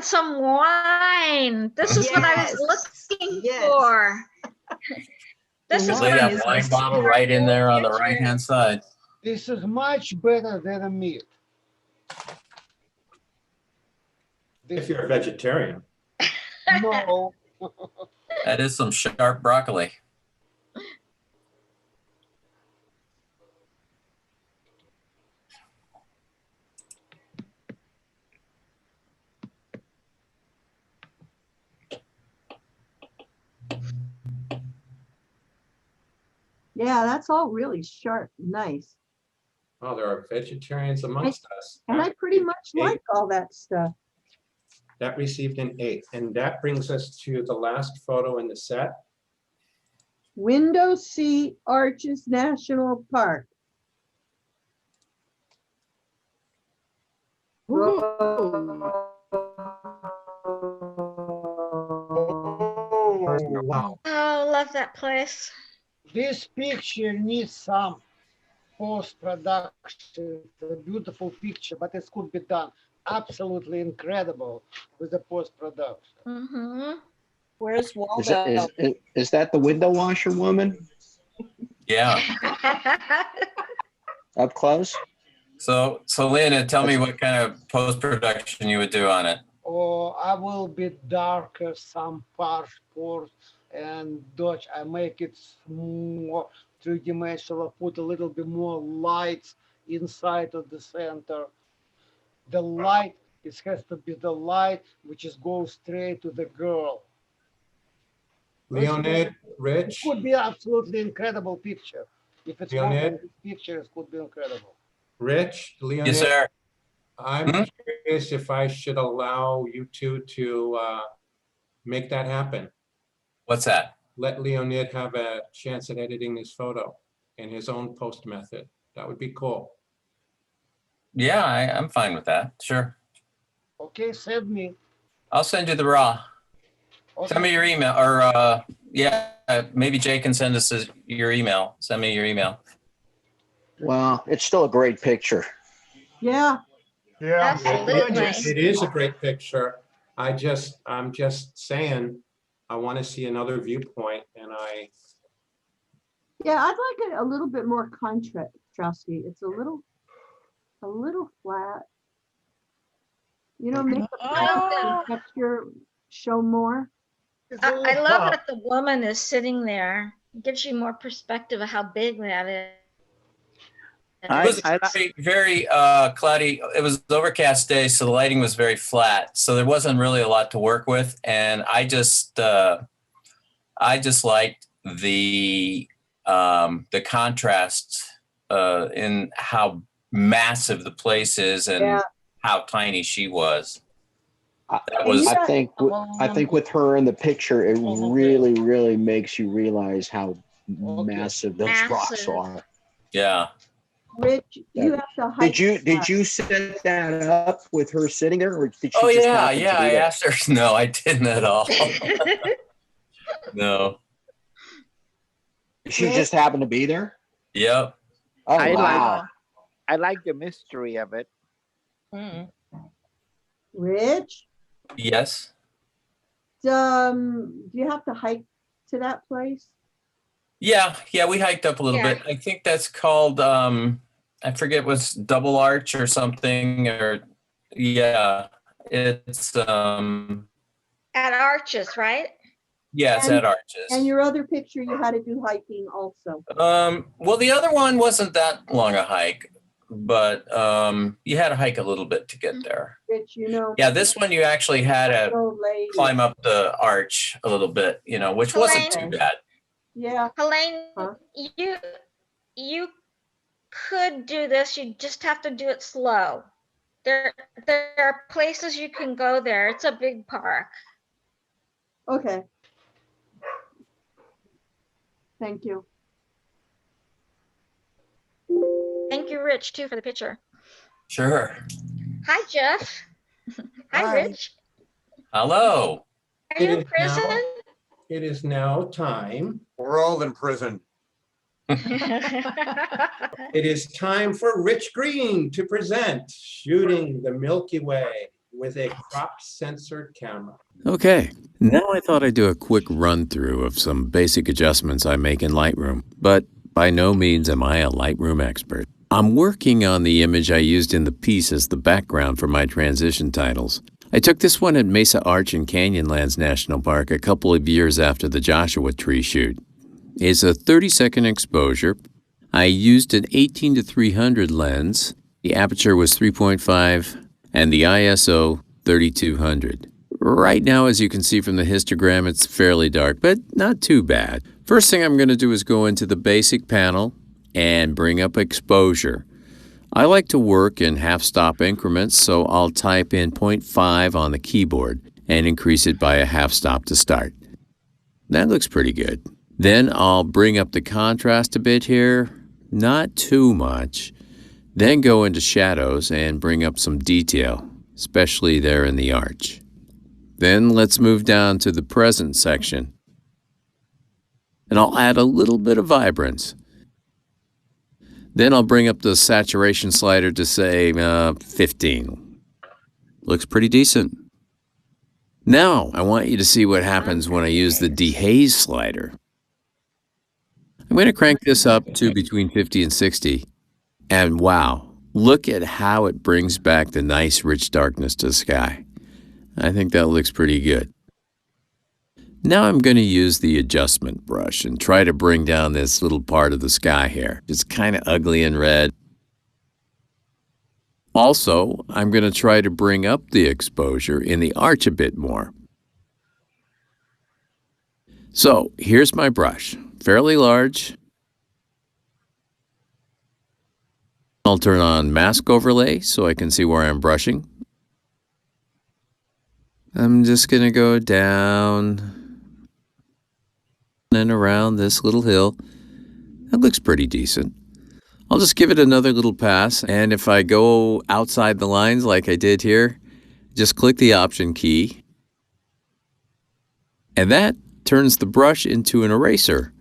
some wine. This is what I was looking for. This is Lay what I that was wine looking bottle for. right in there on the right-hand side. This is much better than a meat. If you're a vegetarian. No. That is some sharp broccoli. Yeah, that's all really sharp, nice. Oh, there are vegetarians amongst us. And I pretty much like all that stuff. That received an 8. And that brings us to the last photo in the set. Window Seat Arches National Park. Oh, wow. Oh, love that place. This picture needs some post-production. It's a beautiful picture, but it could be done absolutely incredible with the post-production. Where's Waldo? Is that the window washer woman Yeah. up close? So Lena, tell me what kind of post-production you would do on it. Or I will be darker some parts and dodge. I make it more three-dimensional, put a little bit more lights inside of the center. The light, it has to be the light which is go straight to the girl. Leonid, Rich. It could be absolutely incredible picture. If it's Leonid? one picture, it could be incredible. Rich, Leonid. Yes, sir. I'm curious if I should allow you two to make that happen. What's that? Let Leonid have a chance at editing this photo in his own post method. That would be cool. Yeah, I'm fine with that. Sure. Okay, send me. I'll send you the raw. Okay. Send me your email or Yeah, maybe Jay can send us your email. Send me your email. Well, it's still a great picture. Yeah, Yeah. It is a great picture. I'm just saying, I want to see another viewpoint, and yeah, I'd like it a little bit more contrasty. It's a little flat. You know, make the browns and texture show more. I love that the woman is sitting there. It gives you more perspective of how big that is. It was very cloudy. It was an overcast day, so the lighting was very flat. So there wasn't really a lot to work with, and I just liked the contrast in how massive the place is and how tiny she was. That was. I think with her in the picture, it really makes you realize how massive those rocks are. Yeah. Rich, you have to hike. Did you set that up with her sitting there, or did she Oh just yeah, happen to yeah. be I there? asked her. No, I didn't at all. No. She just happened to be there? Yep. Oh, I like the mystery of it. Rich, Yes. do you have to hike to that place? Yeah, we hiked up a little bit. I think that's called I forget what's Double Arch or something, or it's At Arches, right? yeah, it's at Arches. And your other picture, you had to do hiking also. Well, the other one wasn't that long a hike, but you had to hike a little bit to get there. Rich, you know. Yeah, this one you actually had to Old lady. climb up the arch a little bit, which wasn't too bad. Yeah. Helene, you could do this. You just have to do it slow. There are places you can go there. It's a big park. Okay. Thank you. Thank you, Rich, too, for the picture. Sure. Hi, Jeff. Hi, Rich. Hello. Are you in prison? it is now time. We're all in prison. It is time for Rich Green to present shooting the Milky Way with a crop sensor camera. Okay, now I thought I'd do a quick run through of some basic adjustments I make in Lightroom, but by no means am I a Lightroom expert. I'm working on the image I used in the piece as the background for my transition titles. I took this one at Mesa Arch in Canyonlands National Park a couple of years after the Joshua Tree shoot. It's a 30-second exposure. I used an 18-300 lens. The aperture was 3.5 and the ISO 3200. Right now, as you can see from the histogram, it's fairly dark, but not too bad. First thing I'm going to do is go into the basic panel and bring up exposure. I like to work in half-stop increments, so I'll type in 0.5 on the keyboard and increase it by a half-stop to start. That looks pretty good. Then I'll bring up the contrast a bit here, not too much. Then go into shadows and bring up some detail, especially there in the arch. Then let's move down to the present section. And I'll add a little bit of vibrance. Then I'll bring up the saturation slider to say 15. Looks pretty decent. Now I want you to see what happens when I use the dehaze slider. I'm going to crank this up to between 50 and 60. And wow, look at how it brings back the nice rich darkness to the sky. I think that looks pretty good. Now I'm going to use the adjustment brush and try to bring down this little part of the sky here. It's kind of ugly and red. Also, I'm going to try to bring up the exposure in the arch a bit more. So here's my brush, fairly large. I'll turn on mask overlay so I can see where I'm brushing. I'm just going to go down and around this little hill. That looks pretty decent. I'll just give it another little pass, and if I go outside the lines like I did here, just click the Option key. And that turns the brush into an eraser.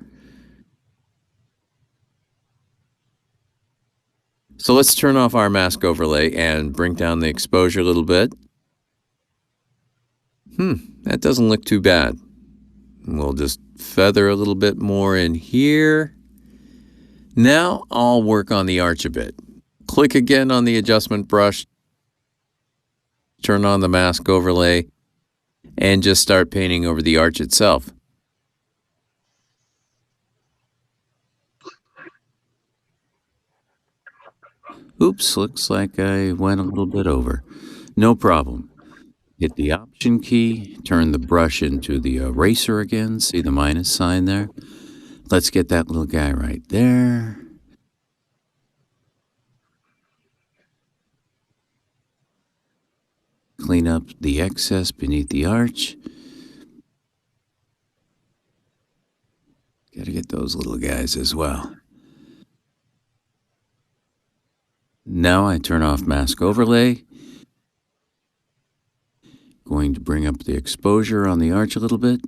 So let's turn off our mask overlay and bring down the exposure a little bit. That doesn't look too bad. We'll just feather a little bit more in here. Now I'll work on the arch a bit. Click again on the adjustment brush, turn on the mask overlay, and just start painting over the arch itself. Oops, looks like I went a little bit over. No problem. Hit the Option key, turn the brush into the eraser again. See the minus sign there? Let's get that little guy right there. Clean up the excess beneath the arch. Gotta get those little guys as well. Now I turn off mask overlay. Going to bring up the exposure on the arch a little bit.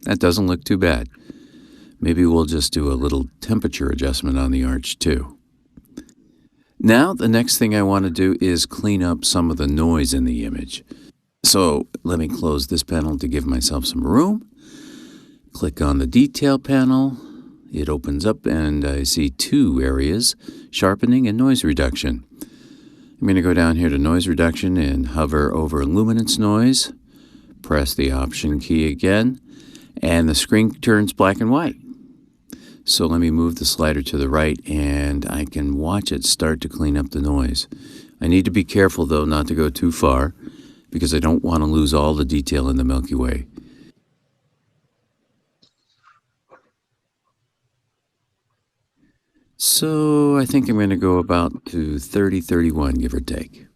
That doesn't look too bad. Maybe we'll just do a little temperature adjustment on the arch too. Now the next thing I want to do is clean up some of the noise in the image. So let me close this panel to give myself some room. Click on the detail panel. It opens up and I see two areas, sharpening and noise reduction. I'm going to go down here to noise reduction and hover over luminance noise. Press the Option key again, and the screen turns black and white. So let me move the slider to the right and I can watch it start to clean up the noise. I need to be careful though not to go too far because I don't want to lose all the detail in the Milky Way. So I think I'm going to go about to 30-31, give or take.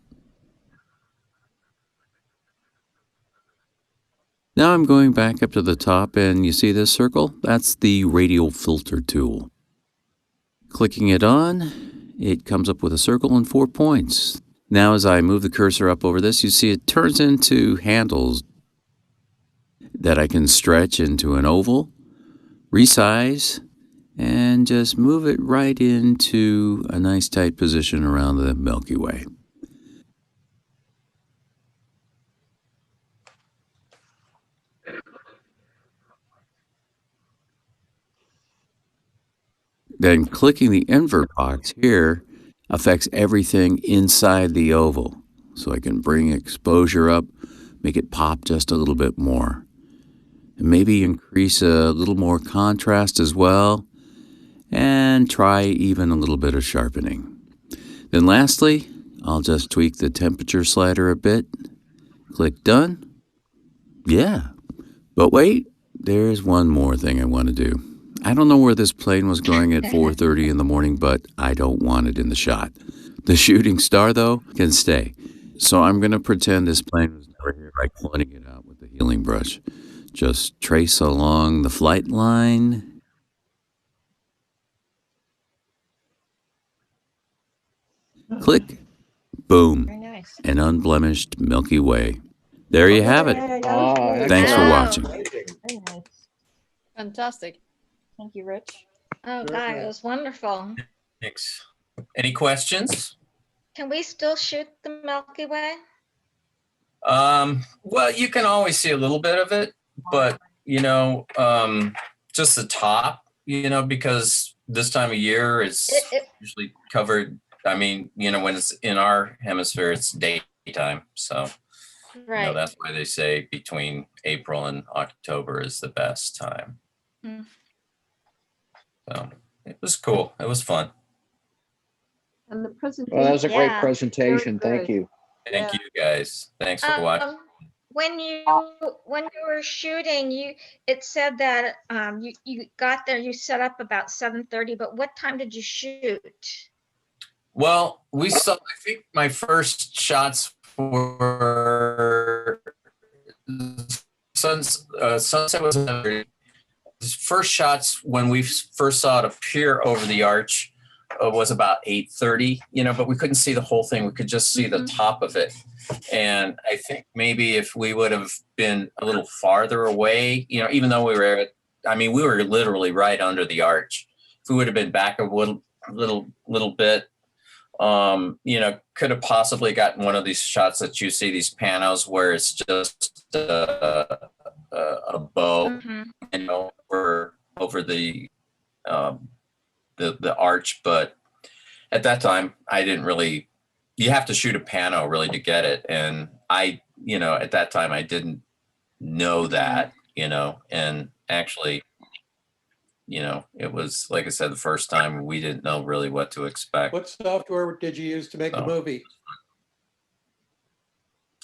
Now I'm going back up to the top and you see this circle? That's the radial filter tool. Clicking it on, it comes up with a circle and 4 points. Now as I move the cursor up over this, you see it turns into handles that I can stretch into an oval, resize, and just move it right into a nice tight position around the Milky Way. Then clicking the invert box here affects everything inside the oval. So I can bring exposure up, make it pop just a little bit more. And maybe increase a little more contrast as well. And try even a little bit of sharpening. Then lastly, I'll just tweak the temperature slider a bit. Click done. Yeah. But wait, there's one more thing I want to do. I don't know where this plane was going at 4:30 in the morning, but I don't want it in the shot. The shooting star, though, can stay. So I'm going to pretend this plane was never here by pointing it out with the healing brush. Just trace along the flight line. Click. Boom. Very nice. An unblemished Milky Way. There you have it. Thanks for watching. Very nice. Fantastic. Thank you, Rich. Oh, God, it was wonderful. Thanks. Any questions? Can we still shoot the Milky Way? Well, you can always see a little bit of it, but just the top, because this time of year it's usually covered. I mean, when it's in our hemisphere, it's daytime. So, Right. that's why they say between April and October is the best time. Mm. So it was cool. It was fun. And the presentation. Well, that was a great Yeah. presentation. Very Thank good. you. Thank you guys. Thanks for watching. When you were shooting, it said that you got there, you set up about 7:30, but what time did you shoot? Well, I think my first shots were sunset was 7:30. First shots when we first saw it appear over the arch was about 8:30, but we couldn't see the whole thing. We could just see the top of it. And I think maybe if we would have been a little farther away, you know, even though we were we were literally right under the arch. If we would have been back a little bit, you know, could have possibly gotten one of these shots that you see, these panos where it's just a bow, you know, over the arch. But at that time, I didn't really. You have to shoot a pano really to get it, and you know, at that time I didn't know that, you know, and actually, you know, it was, like I said, the first time we didn't know really what to expect. What software did you use to make the movie?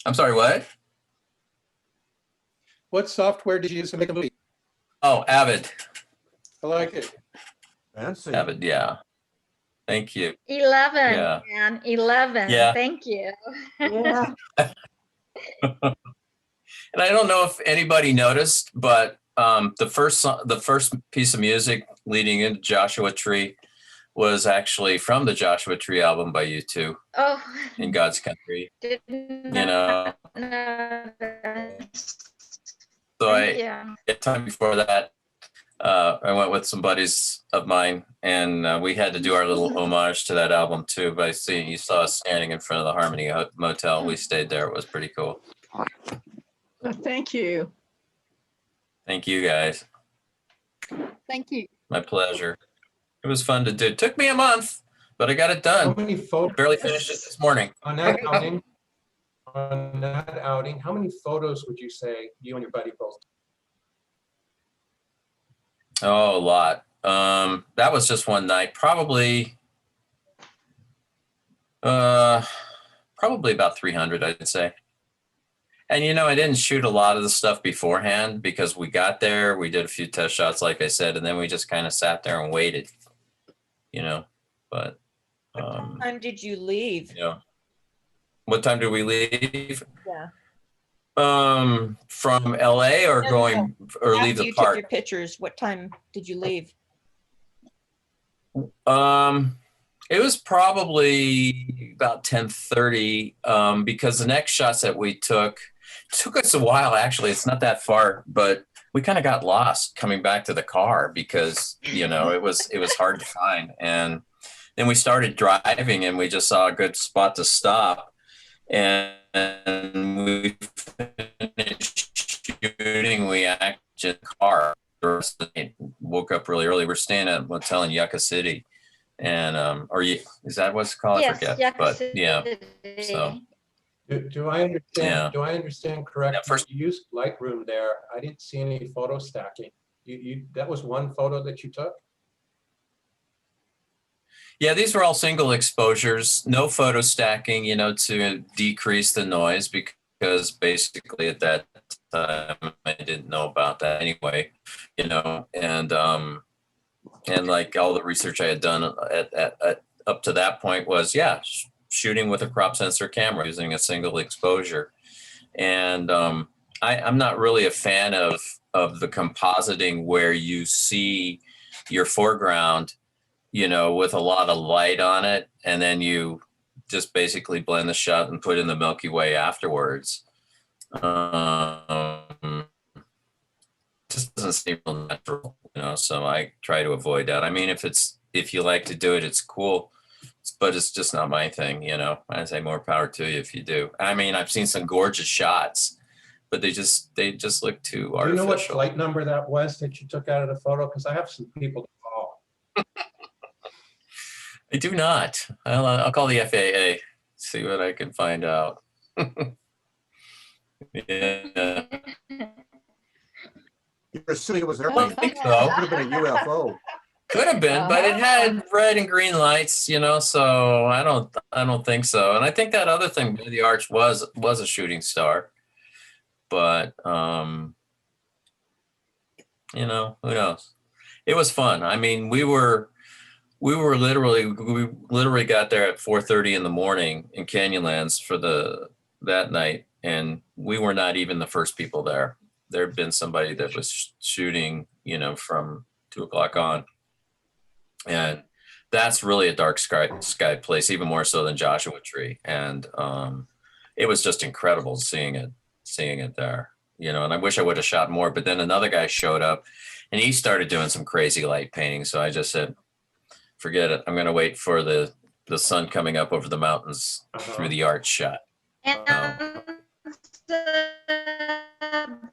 I'm sorry, what? What software did you use to make the movie? Oh, Avid. I like it. Fancy. Avid, yeah. Thank you. 11, Yeah. man, 11. Yeah. Thank you. Yeah. And I don't know if anybody noticed, but the first piece of music leading into Joshua Tree was actually from the Joshua Tree album by U2, Oh, In God's Country. didn't You know, know that. so Thank you. the time before that, I went with some buddies of mine, and we had to do our little homage to that album too. By seeing, you saw us standing in front of the Harmony Motel. We stayed there. It was pretty cool. Well, thank you. Thank you guys. Thank you. My pleasure. It was fun to do. It took me a month, but I got it done. How many photos? Barely finished it this morning. On that outing, how many photos would you say you and your buddy both? Oh, a lot. That was just one night. Probably about 300, I'd say. And, you know, I didn't shoot a lot of the stuff beforehand because we got there, we did a few test shots, like I said, and then we just kind of sat there and waited, you know, but. What time did you leave? You know, what time did we leave? Yeah. From LA or going or leave After the you park? took your pictures, what time did you leave? It was probably about 10:30 because the next shots that we took us a while. Actually, it's not that far, but we kind of got lost coming back to the car because, you know, it was hard to find. And then we started driving and we just saw a good spot to stop. And we finished shooting, we acted in the car. The rest of the night, woke up really early. We're staying at a motel in Yucca City. And is that what's called? Yes, I forget. Yucca But City. yeah. So Do I understand? Yeah. Do I understand correctly? First, you used Lightroom there. I didn't see any photo stacking. That was one photo that you took? yeah, these were all single exposures, no photo stacking, you know, to decrease the noise because basically at that time I didn't know about that anyway, you know, and like all the research I had done at up to that point was, shooting with a crop sensor camera using a single exposure. And I'm not really a fan of the compositing where you see your foreground, you know, with a lot of light on it, and then you just basically blend the shot and put in the Milky Way afterwards. Just doesn't seem real natural, you know, so I try to avoid that. I mean, if you like to do it, it's cool, but it's just not my thing, you know. I say more power to you if you do. I mean, I've seen some gorgeous shots, but they just look too artificial. Do you know what flight number that was that you took out of the photo? Because I have some people to call. I do not. I'll call the FAA, see what I can find out. Yeah. You're assuming it was an I airplane? don't think It so. could have been a UFO. Could have been, but it had red and green lights, you know, so I don't think so. And I think that other thing by the arch was a shooting star. But you know, who knows? It was fun. I mean, we literally got there at 4:30 in the morning in Canyonlands for that night, and we were not even the first people there. There had been somebody that was shooting, you know, from 2 o'clock on. And that's really a dark sky place, even more so than Joshua Tree. And it was just incredible seeing it there, you know, and I wish I would have shot more, but then another guy showed up and he started doing some crazy light painting. So I just said, forget it. I'm going to wait for the sun coming up over the mountains through the arch shot. And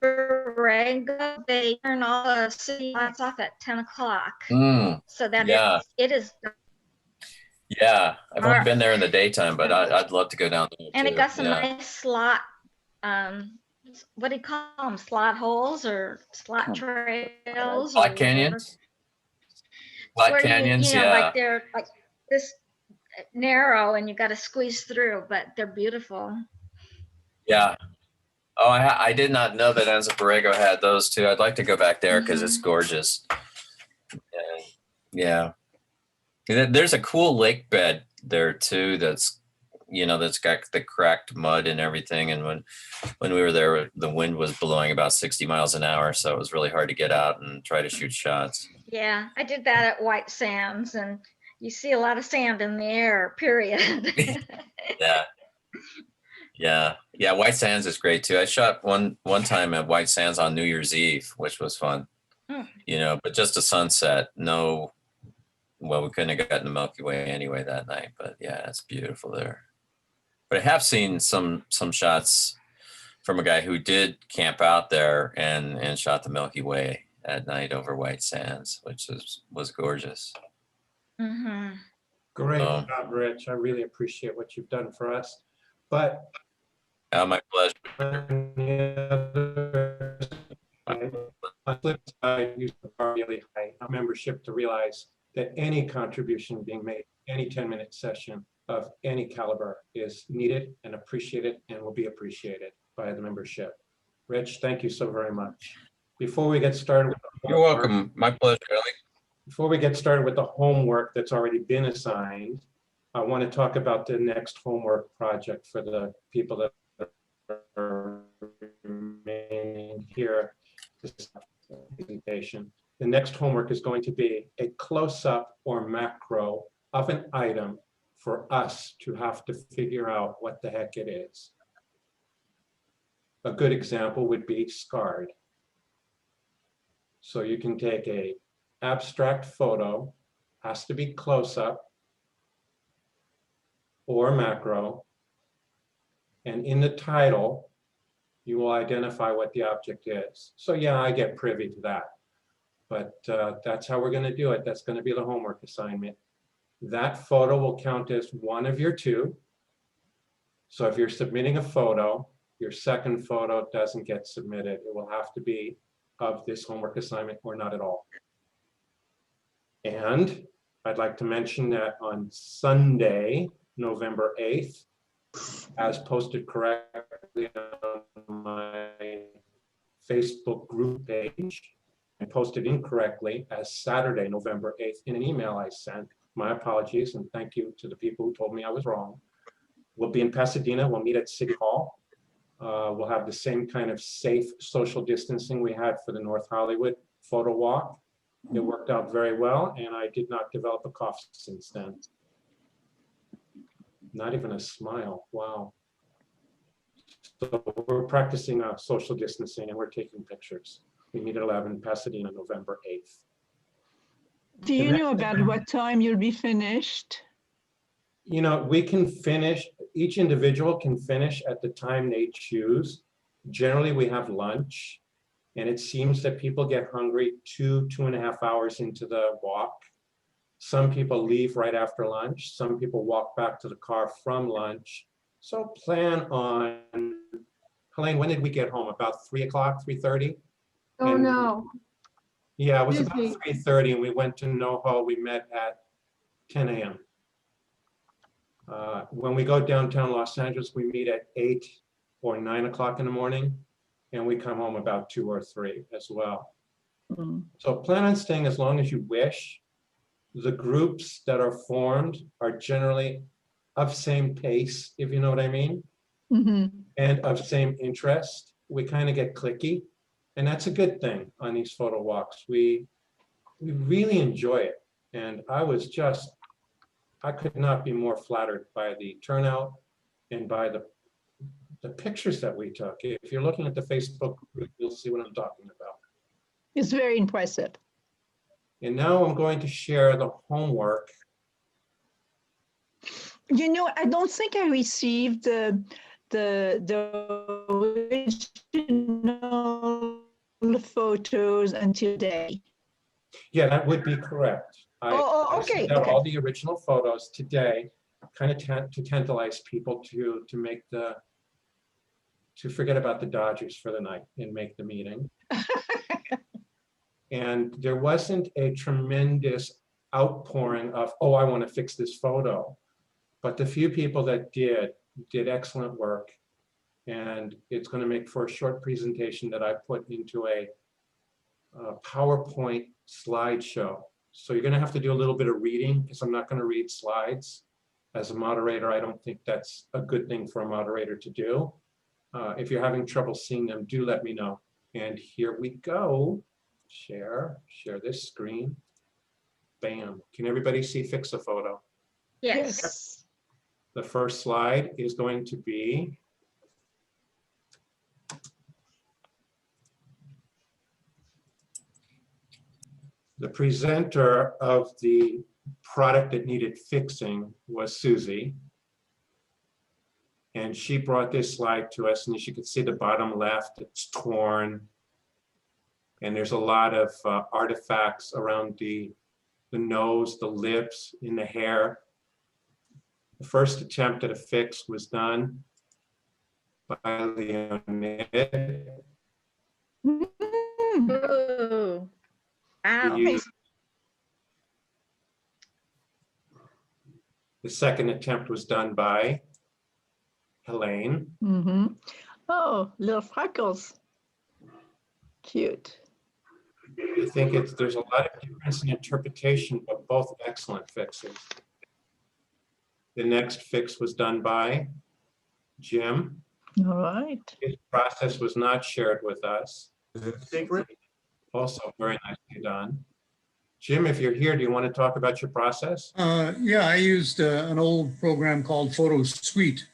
Borrego, they turn all the city lights off at 10 o'clock. So that Yeah. it is. Yeah, I've only been there in the daytime, but I'd love to go down there And too. it got some Yeah. nice slot, what do you call them? Slot holes or slot trails? Black or Canyons? whatever. Black Where Canyons, you know, yeah. like they're like this narrow and you got to squeeze through, but they're beautiful. Yeah. Oh, I did not know that Enzo Borrego had those too. I'd like to go back there because it's gorgeous. And, yeah. There's a cool lake bed there too. That's got the cracked mud and everything. And when we were there, the wind was blowing about 60 miles an hour. So it was really hard to get out and try to shoot shots. Yeah, I did that at White Sands, and you see a lot of sand in the air, period. Yeah. White Sands is great too. I shot one time at White Sands on New Year's Eve, which was fun. You know, but just a sunset. No, well, we couldn't have gotten the Milky Way anyway that night. But yeah, it's beautiful there. But I have seen some shots from a guy who did camp out there and shot the Milky Way at night over White Sands, which was gorgeous. Great job, Rich. I really appreciate what you've done for us. But my pleasure. On the flip side, use the bar really high membership to realize that any contribution being made, any 10-minute session of any caliber is needed and appreciated and will be appreciated by the membership. Rich, thank you so very much. Before we get started with You're welcome. My pleasure, Ellie. Before we get started with the homework that's already been assigned, I want to talk about the next homework project for the people that are remaining here. This presentation. The next homework is going to be a close-up or macro of an item for us to have to figure out what the heck it is. A good example would be scarred. So you can take a abstract photo, has to be close-up or macro, and in the title, you will identify what the object is. So yeah, I get privy to that, but that's how we're going to do it. That's going to be the homework assignment. That photo will count as one of your two. So if you're submitting a photo, your second photo doesn't get submitted. It will have to be of this homework assignment or not at all. And I'd like to mention that on Sunday, November 8th, as posted correctly on my Facebook group page and posted incorrectly as Saturday, November 8th in an email I sent. My apologies and thank you to the people who told me I was wrong. We'll be in Pasadena. We'll meet at City Hall. We'll have the same kind of safe social distancing we had for the North Hollywood photo walk. It worked out very well, and I did not develop a cough since then. Not even a smile. Wow. So we're practicing social distancing and we're taking pictures. We meet at 11, Pasadena, November 8th. Do you know about what time you'll be finished? You know, we can finish, each individual can finish at the time they choose. Generally, we have lunch, and it seems that people get hungry 2.5 hours into the walk. Some people leave right after lunch. Some people walk back to the car from lunch. So plan on, Helene, when did we get home? About 3 o'clock, 3:30? Oh, no. Yeah, it was about Busy. 3:30 and we went to NoHo. We met at 10 a.m. When we go downtown Los Angeles, we meet at 8 or 9 o'clock in the morning and we come home about 2 or 3 as well. So plan on staying as long as you wish. The groups that are formed are generally of same pace, if you know what I mean, and of same interest. We kind of get cliquey, and that's a good thing on these photo walks. We really enjoy it, and I could not be more flattered by the turnout and by the the pictures that we took. If you're looking at the Facebook group, you'll see what I'm talking about. It's very impressive. And now I'm going to share the homework. You know, I don't think I received the original photos until today. Yeah, that would be correct. I Okay. sent out all the original photos today, kind of to tantalize people to forget about the Dodgers for the night and make the meeting. And there wasn't a tremendous outpouring of, oh, I want to fix this photo. But the few people that did excellent work. And it's going to make for a short presentation that I put into a PowerPoint slideshow. So you're going to have to do a little bit of reading because I'm not going to read slides. As a moderator, I don't think that's a good thing for a moderator to do. If you're having trouble seeing them, do let me know. And here we go. Share this screen. Bam. Can everybody see Fix a Photo? Yes. The first slide is going to be the presenter of the product that needed fixing was Susie. And she brought this slide to us, and as you can see the bottom left, it's torn. And there's a lot of artifacts around the nose, the lips, in the hair. The first attempt at a fix was done by Leonid. Ooh. Wow. The second attempt was done by Helene. Mm-hmm. Oh, little freckles. Cute. I think there's a lot of difference in interpretation, but both excellent fixes. The next fix was done by Jim. All right. His process was not shared with us. Is it secret? Also very nicely done. Jim, if you're here, do you want to talk about your process? Yeah, I used an old program called Photo Suite,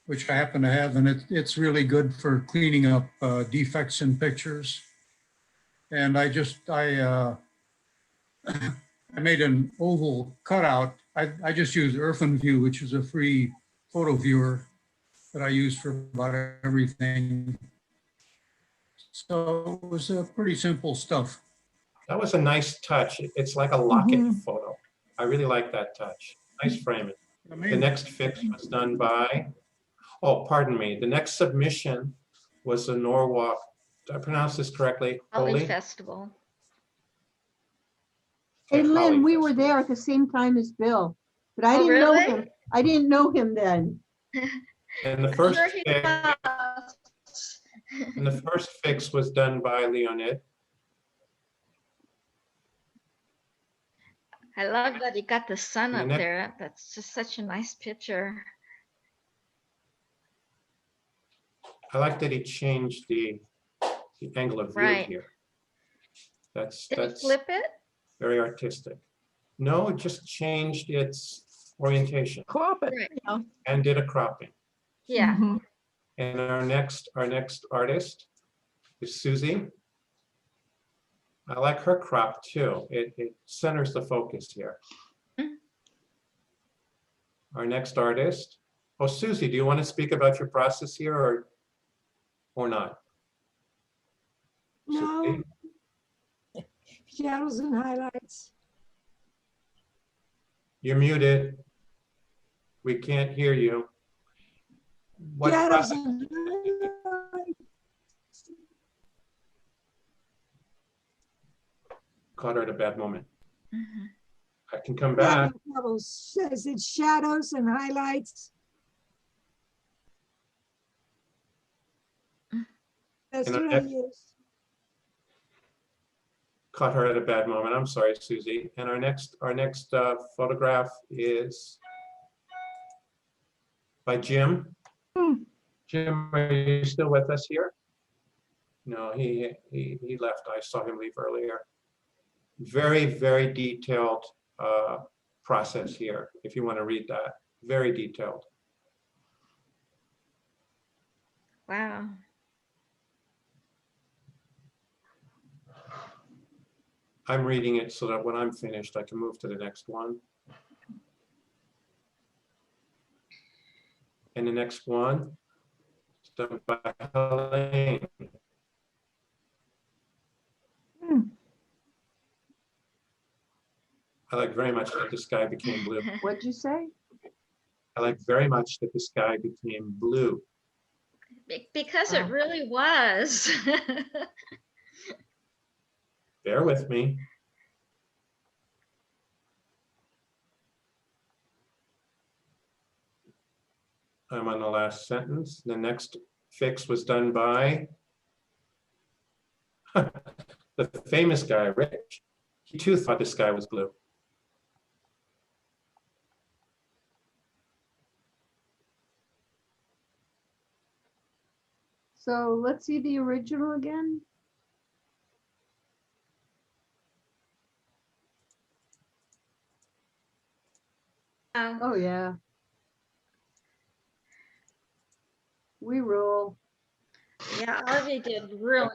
which I happen to have, and it's really good for cleaning up defects in pictures. And I made an oval cutout. I just used OrphanView, which is a free photo viewer that I use for about everything. So it was pretty simple stuff. That was a nice touch. It's like a locket photo. I really like that touch. Nice framing. The next fix was done by, oh, pardon me. The next submission was the Norwalk, did I pronounce this correctly? Holly Festival. Hey, Okay, Lynn, Holly we were Festival. there at the same time as Bill, but I Oh, didn't know really? him. I didn't know him then. And the first Sure he fix, does. and the first fix was done by Leonid. I love that he got the sun And the up next- there. That's just such a nice picture. I like that he changed the angle of view Right. here. That's Did he flip it? very artistic. No, it just changed its orientation Crop it. Right. Yeah. and did a cropping. Yeah. Mhm. And our next artist is Susie. I like her crop too. It centers the focus here. Mhm. Our next artist. Oh, Susie, do you want to speak about your process here or not? No. Susie? Shadows and highlights. You're muted. We can't hear you. What Shadows process? and highlights. Caught her at a bad moment. Mhm. I can come Yeah, back. no trouble. Says it's shadows and highlights. That's And our what I next- use. Caught her at a bad moment. I'm sorry, Susie. And our next photograph is by Jim. Jim, are you still with us here? No, he left. I saw him leave earlier. Very, very detailed process here, if you want to read that. Very detailed. Wow. I'm reading it so that when I'm finished, I can move to the next one. And the next one is done by Helene. I like very much that the sky became blue. What'd you say? I like very much that the sky became blue. Because it really was. Bear with me. I'm on the last sentence. The next fix was done by the famous guy, Rich. He too thought the sky was blue. So let's see the original again. Oh yeah. We rule. Yeah, Harvey did really.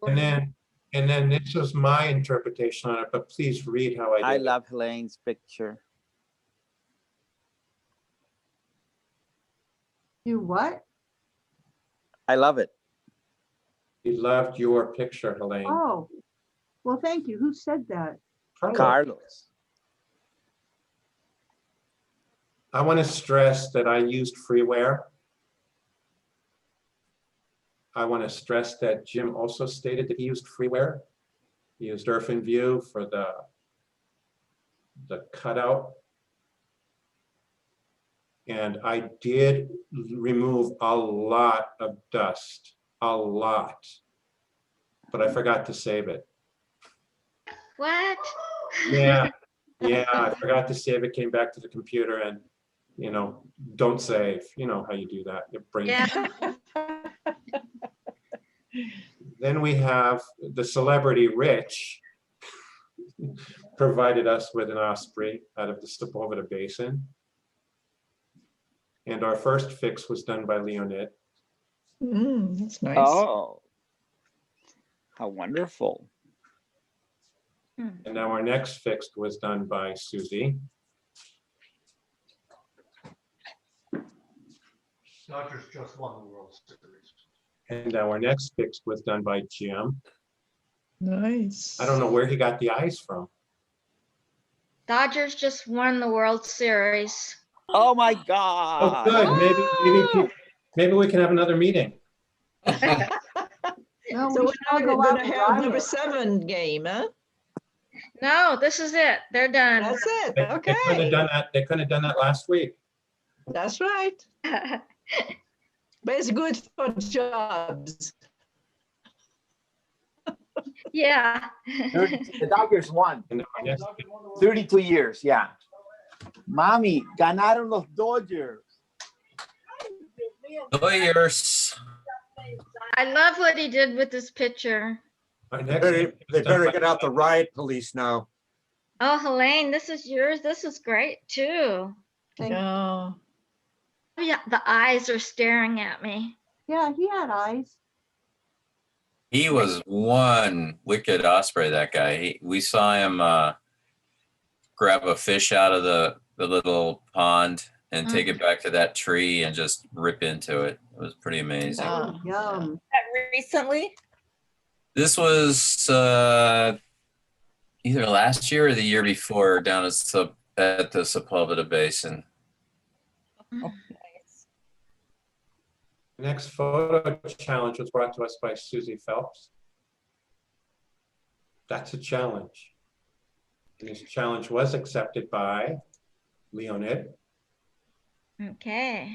And then this was my interpretation on it, but please read how I I did it. love Helene's picture. You what? I love it. He loved your picture, Helene. Oh, well, thank you. Who said that? Carlos. I want to stress that I used freeware. I want to stress that Jim also stated that he used freeware. He used View for the cutout. And I did remove a lot of dust, a lot, but I forgot to save it. What? Yeah, yeah, I forgot to save it, came back to the computer and, you know, don't save. You know how you do that. Your brain. Yeah. Then we have the celebrity Rich provided us with an osprey out of the Sepulveda Basin. And our first fix was done by Leonid. That's nice. Oh, how wonderful. And now our next fix was done by Susie. Dodgers just won the World Series. And now our next fix was done by Jim. Nice. I don't know where he got the eyes from. Dodgers just won the World Series. Oh my Oh, God. good. Maybe we can have another meeting. No, So we we're should all now go gonna out and have ride number it. 7 game, huh? No, this is it. They're done. That's it. They couldn't have Okay. done that. They couldn't have done that last week. That's right. But it's good for jobs. Yeah. The Dodgers won. And our next 32 years, yeah. Mami, ganaron los Dodgers. Lawyers. I love what he did with this picture. Our They next better, fix they was done better by- get out the riot police now. Oh, Helene, this is yours. This is great too. Yeah. Yeah, the eyes are staring at me. Yeah, he had eyes. He was one wicked osprey, that guy. We saw him grab a fish out of the little pond and take it back to that tree and just rip into it. It was pretty amazing. Oh, yum. Recently? This was either last year or the year before down at the Sepulveda Basin. The next photo challenge was brought to us by Susie Phelps. That's a challenge. And this challenge was accepted by Leonid. Okay.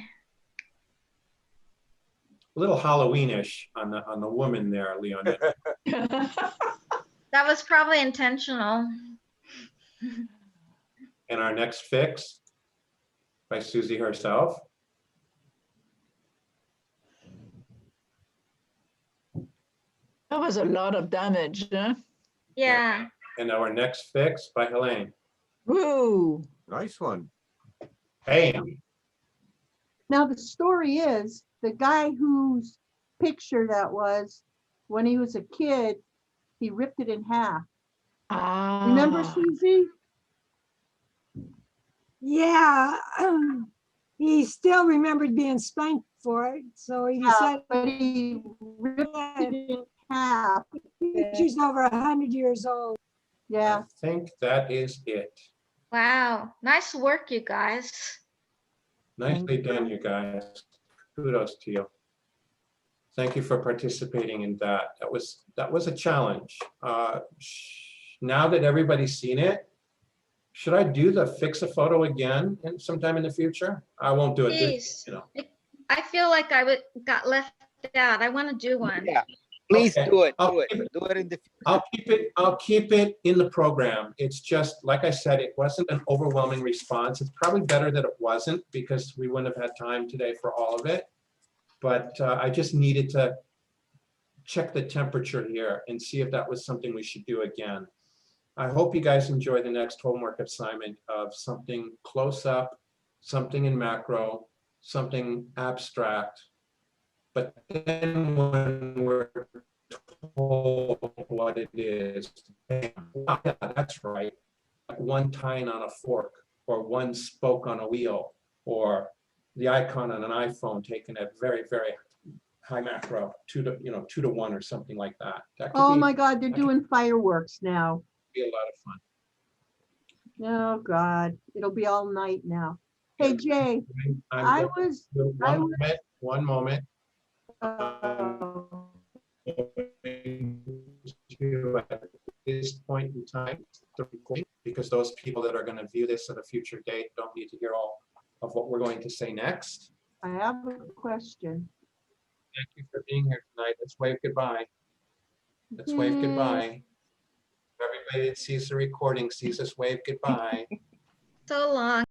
A little Halloweenish on the woman there, Leonid. That was probably intentional. And our next fix by Susie herself. That was a lot of damage, huh? Yeah. And our next fix by Helene. Woo. Nice one. Bam. Now, the story is the guy whose picture that was when he was a kid, he ripped it in half. Remember, Susie? Yeah, he still remembered being spanked for it, so he Yeah, decided. but he ripped it in half. She's over 100 years old. Yeah. I think that is it. Wow, nice work, you guys. Nicely done, you guys. Kudos to you. Thank you for participating in that. That was a challenge. Now that everybody's seen it, should I do the fix a photo again sometime in the future? I won't do it this, Please. you know. I feel like got left out. I want to do one. Yeah, please Okay. do it. I'll Do it. keep it. Do it in the future. I'll keep it in the program. It's just, like I said, it wasn't an overwhelming response. It's probably better that it wasn't because we wouldn't have had time today for all of it. But I just needed to check the temperature here and see if that was something we should do again. I hope you guys enjoy the next homework assignment of something close up, something in macro, something abstract. But then when we're told what it is, wow, yeah, that's right. One tine on a fork, or one spoke on a wheel, or the icon on an iPhone taken at very, very high macro, 2 to 1 or something like that. That could Oh be, my God, they're doing fireworks now. be a lot of fun. Oh God, it'll be all night now. Hey Jay, I'm I was, one moment. At this point in time, the recording, because those people that are going to view this at a future date don't need to hear all of what we're going to say next. I have a question. Thank you for being here tonight. Let's wave goodbye. Let's wave goodbye. Everybody that sees the recording sees us wave goodbye. So long.